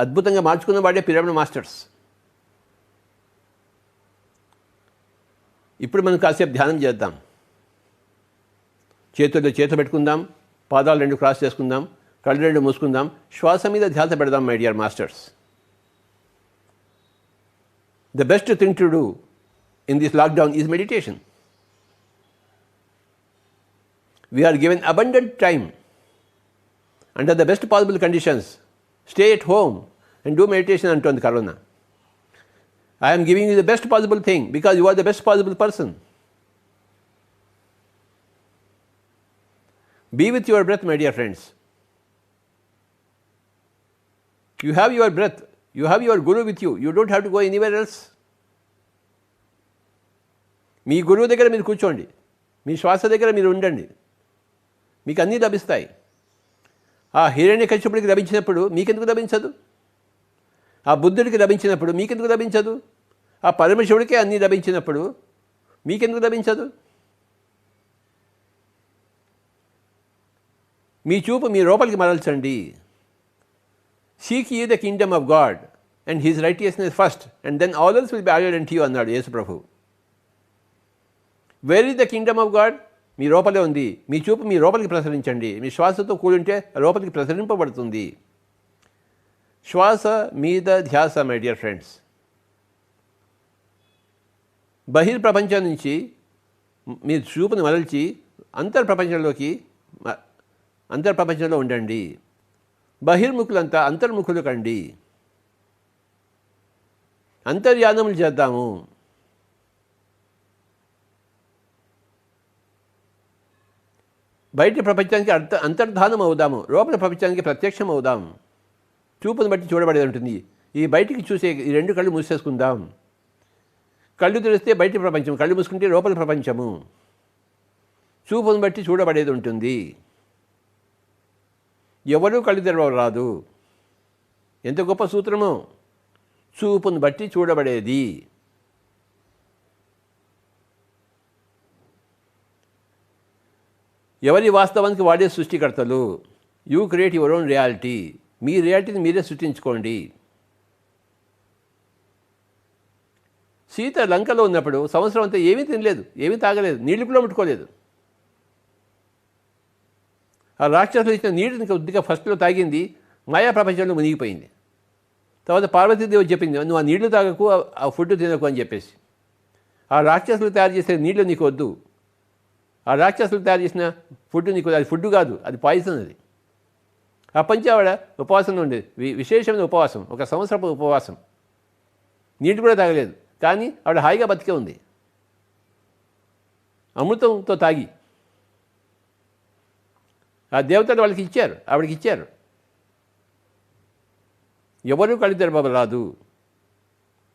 అద్భుతంగా మార్చుకున్న వాడే పిరమిడ్ మాస్టర్స్. ఇప్పుడు మనం కాసేపు ధ్యానం చేద్దాం. చేతుల్లో చేత పెట్టుకుందాం, పాదాలు 2 క్రాస్ చేసుకుందాం, కళ్ళు 2 మూసుకుందాం, శ్వాస మీద ధ్యాస పెడదాం my dear masters. The best thing to do in this lockdown is meditation. We are given abundant time under the best possible conditions. Stay at home and do meditation antondi Corona. I am giving you the best possible thing because you are the best possible person. Be with your breath, my dear friends. You have your breath. You have your Guru with you. You don't have to go anywhere else. మీ గురువు దగ్గర మీరు కూర్చోండి, మీ శ్వాస దగ్గర మీరు ఉండండి, మీకు అన్నీ లభిస్తాయి. ఆ హిరణ్యకశ్యపుడికి లభించినప్పుడు మీకెందుకు లభించదు? ఆ బుద్ధుడికి లభించినప్పుడు మీకెందుకు లభించదు? ఆ పరమశివుడికే అన్నీ లభించినప్పుడు మీకెందుకు లభించదు? మీ చూపు మీ లోపలికి మరల్చండి. Seek ye the kingdom of God and his righteousness first, and then all else will be added unto you అన్నాడు యేసు ప్రభు. Where is the kingdom of God? మీ లోపలే ఉంది. మీ చూపు మీ లోపలికి ప్రసరించండి. మీ శ్వాసతో కూడుంటే లోపలికి ప్రసరింపబడుతుంది. శ్వాస మీద ధ్యాస మై డియర్ ఫ్రెండ్స్. బహిర్ప్రపంచం నుంచి మీ చూపును మరల్చి అంతర్ప్రపంచంలోకి అంతర్ప్రపంచంలో ఉండండి. బహిర్ముఖులంతా అంతర్ముఖులు కండి. అంతర్యానములు చేద్దాము. బయట ప్రపంచానికి అంతర్ధానం అవుదాము, లోపల ప్రపంచానికి ప్రత్యక్షం అవుదాం. చూపును బట్టి చూడబడేది ఉంటుంది. ఈ బయటికి చూసే ఈ రెండు కళ్ళు మూసేసుకుందాం. కళ్ళు తెరిస్తే బయటి ప్రపంచం, కళ్ళు మూసుకుంటే లోపల ప్రపంచము. చూపును బట్టి చూడబడేది ఉంటుంది. ఎవరూ కళ్ళు తెరవరాదు. ఎంత గొప్ప సూత్రమో! చూపును బట్టి చూడబడేది. ఎవరి వాస్తవానికి వాడే సృష్టికర్తలు. You create your own reality. మీ రియాలిటీని మీరే సృష్టించుకోండి. సీత లంకలో ఉన్నప్పుడు సంవత్సరం అంతా ఏమీ తినలేదు, ఏమీ తాగలేదు, నీళ్లు కూడా ముట్టుకోలేదు. ఆ రాక్షసులు ఇచ్చిన నీటిని కొద్దిగా ఫస్ట్లో తాగింది, మాయా ప్రపంచంలో మునిగిపోయింది. తర్వాత పార్వతీదేవి చెప్పింది, నువ్వు ఆ నీళ్లు తాగకు, ఆ ఫుడ్ తినకు అని చెప్పేసి. ఆ రాక్షసులు తయారు చేసే నీళ్లు నీకు వద్దు. ఆ రాక్షసులు తయారు చేసిన ఫుడ్ నీకు, అది ఫుడ్ కాదు, అది పాయిజన్. అది అప్పంచి ఆవిడ ఉపవాసంలో ఉండేది, విశేషమైన ఉపవాసం, ఒక సంవత్సరపు ఉపవాసం. నీళ్ళు కూడా తాగలేదు, కానీ ఆవిడ హాయిగా బతికే ఉంది, అమృతంతో తాగి. ఆ దేవతలు వాళ్ళకి ఇచ్చారు, ఆవిడకి ఇచ్చారు. ఎవరూ కళ్ళు తెరవరాదు.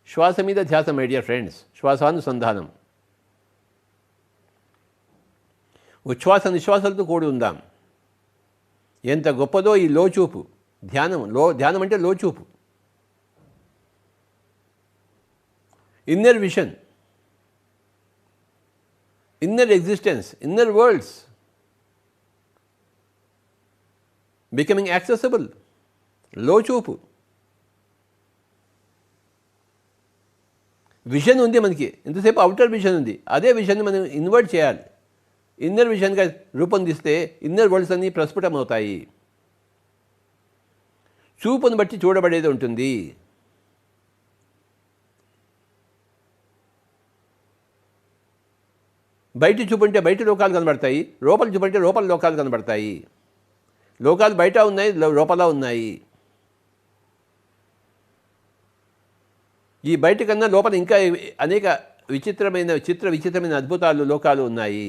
శ్వాస మీద ధ్యాస మై డియర్ ఫ్రెండ్స్, శ్వాసానుసంధానం. ఉచ్ఛ్వాస నిశ్వాసాలతో కూడి ఉందాం. ఎంత గొప్పదో ఈ లోచూపు ధ్యానం. ధ్యానం అంటే లోచూపు, inner vision, inner existence, inner worlds becoming accessible. లోచూపు విజన్ ఉంది మనకి. ఎంతసేపు అవుటర్ విజన్ ఉంది, అదే విజన్ని మనం ఇన్వర్ట్ చేయాలి. ఇన్నర్ విజన్గా రూపొందిస్తే ఇన్నర్ వరల్డ్స్ అన్నీ ప్రస్ఫుటమవుతాయి. చూపును బట్టి చూడబడేది ఉంటుంది. బయట చూపుంటే బయట లోకాలు కనబడతాయి, లోపల చూపుంటే లోపల లోకాలు కనబడతాయి. లోకాలు బయట ఉన్నాయి, లోపల ఉన్నాయి. ఈ బయట కన్నా లోపల ఇంకా అనేక విచిత్రమైన అద్భుతాలు, లోకాలు ఉన్నాయి.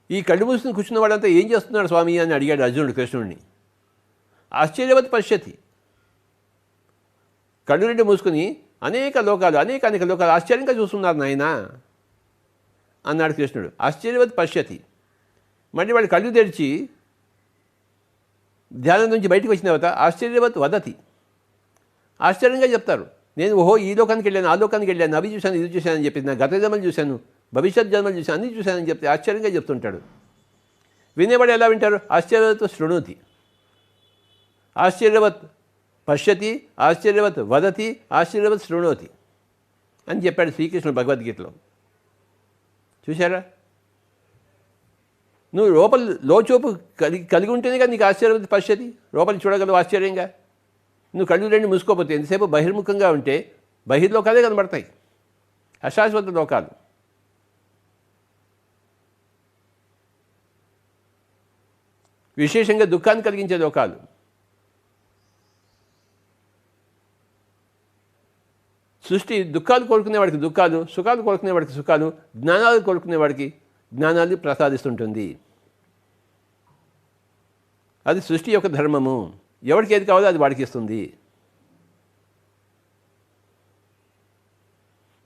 ఈ కళ్ళు మూసుకుని కూర్చున్న వాళ్ళంతా ఏం చేస్తున్నాడు స్వామి అని అడిగాడు అర్జునుడు కృష్ణుడిని. ఆశ్చర్యవత్ పశ్యతి. కళ్ళు రెండు మూసుకుని అనేక లోకాలు ఆశ్చర్యంగా చూస్తున్నారు నాయనా అన్నాడు కృష్ణుడు. ఆశ్చర్యవత్ పశ్యతి. మళ్ళీ వాళ్ళు కళ్ళు తెరిచి ధ్యానం నుంచి బయటకు వచ్చిన తర్వాత ఆశ్చర్యవత్ వదతి. ఆశ్చర్యంగా చెప్తారు, నేను ఈ లోకానికి వెళ్ళాను, ఆ లోకానికి వెళ్ళాను, అవి చూశాను, ఇది చూశానని చెప్పి, నా గత జన్మలు చూశాను, భవిష్యత్ జన్మలు చూశాను, అన్నీ చూశానని చెప్తే ఆశ్చర్యంగా చెప్తుంటాడు. వినేవాడు ఎలా వింటారు? ఆశ్చర్యవత్ శృణోతి, ఆశ్చర్యవత్ పశ్యతి, ఆశ్చర్యవత్ వదతి, ఆశ్చర్యవత్ శృణోతి అని చెప్పాడు శ్రీకృష్ణుడు భగవద్గీతలో. చూశారా? నువ్వు లోచూపు కలిగి ఉంటేనే కదా నీకు ఆశ్చర్యవత్ పశ్యతి, లోపలి చూడగలవు ఆశ్చర్యంగా. నువ్వు కళ్ళు రెండు మూసుకోపోతే, ఎంతసేపు బహిర్ముఖంగా ఉంటే బహిర్లోకాలే కనబడతాయి, అశాశ్వత లోకాలు. విశేషంగా దుఃఖాన్ని కలిగించే లోకాలు. సృష్టి దుఃఖాలు కోరుకునేవాడికి దుఃఖాలు, సుఖాలు కోరుకునేవాడికి సుఖాలు, జ్ఞానాలు కోరుకునేవాడికి జ్ఞానాన్ని ప్రసాదిస్తుంటుంది. అది సృష్టి యొక్క ధర్మము. ఎవరికి ఏది కావాలో అది వాడికి ఇస్తుంది.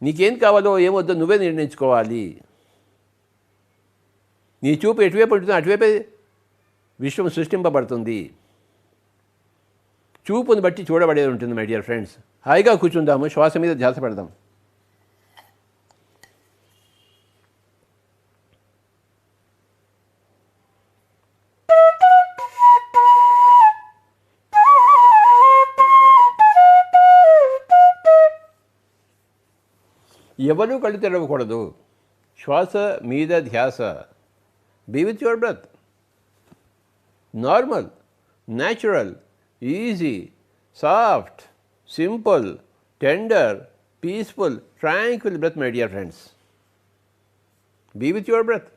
నీకేం కావాలో ఏమొద్దో నువ్వే నిర్ణయించుకోవాలి. నీ చూపు ఎటువైపు ఉంటుందో అటువైపే విశ్వం సృష్టింపబడుతుంది. చూపును బట్టి చూడబడేది ఉంటుంది మై డియర్ ఫ్రెండ్స్. హాయిగా కూర్చుందాము, శ్వాస మీద ధ్యాస పెడదాం. ఎవరూ కళ్ళు తెరవకూడదు. శ్వాస మీద ధ్యాస. Be with your breath. Normal, natural, easy, soft, simple, tender, peaceful, tranquil breath my dear friends. Be with your breath.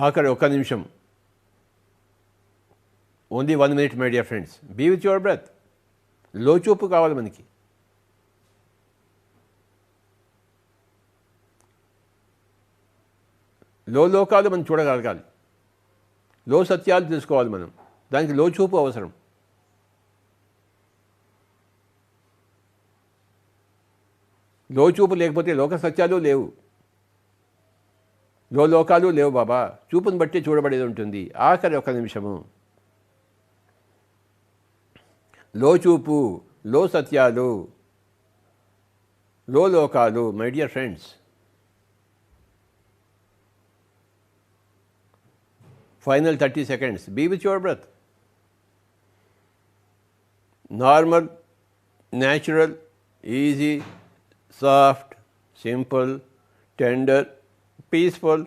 ఆఖరి ఒక్క నిమిషం, only 1 minute my dear friends. Be with your breath. లోచూపు కావాలి మనకి. లోకాలు మనం చూడగలగాలి, లో సత్యాలు తెలుసుకోవాలి మనం. దానికి లోచూపు అవసరం. లోచూపు లేకపోతే లోక సత్యాలు లేవు, లోకాలు లేవు బాబా. చూపుని బట్టి చూడబడేది ఉంటుంది. ఆఖరి ఒక నిమిషము. లోచూపు, లో సత్యాలు, లోకాలు. My dear friends, final 30 seconds. Be with your breath. Normal, natural, easy, soft, simple, tender, peaceful,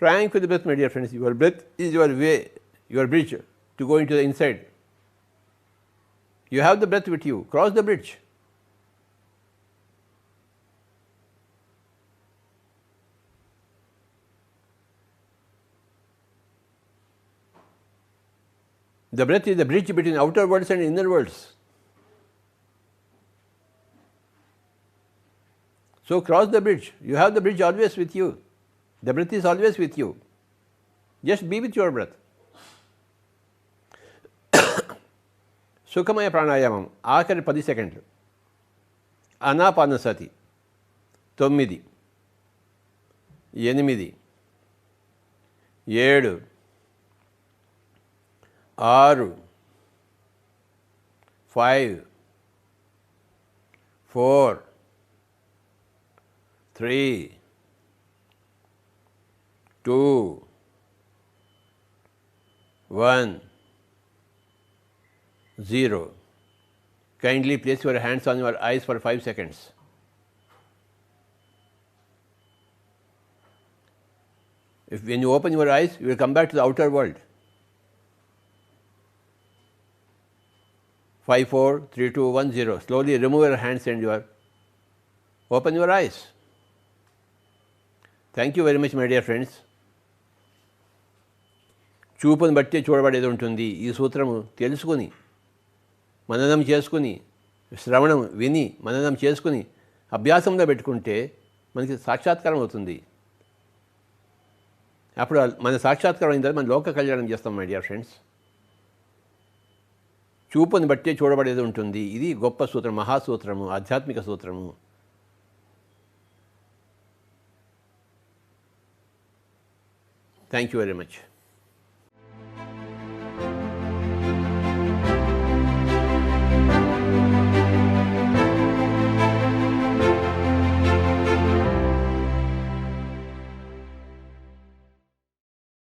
tranquil breath, my dear friends. Your breath is your way, your bridge to go into the inside. You have the breath with you. Cross the bridge. The breath is the bridge between outer worlds and inner worlds. So cross the bridge. You have the bridge always with you. The breath is always with you. Just be with your breath. సుఖమయ ప్రాణాయామం ఆఖరి 10 సెకండ్లు. Anapanasati 9, 8, 7, 6, 5, 4, 3, 2, 1, 0. Kindly place your hands on your eyes for 5 seconds. When you open your eyes, you will come back to the outer world. 5, 4, 3, 2, 1, 0. Slowly remove your hands and open your eyes. Thank you very much, my dear friends. చూపును బట్టి చూడబడేది ఉంటుంది. ఈ సూత్రము తెలుసుకొని మననం చేసుకుని, శ్రవణం విని మననం చేసుకుని అభ్యాసంలో పెట్టుకుంటే మనకి సాక్షాత్కారం అవుతుంది. అప్పుడు మన సాక్షాత్కారం అయిన తర్వాత మన లోక కళ్యాణం చేస్తాం మై డియర్ ఫ్రెండ్స్. చూపును బట్టే చూడబడేది ఉంటుంది. ఇది గొప్ప సూత్రం, మహాసూత్రము, ఆధ్యాత్మిక సూత్రము. Thank you very much.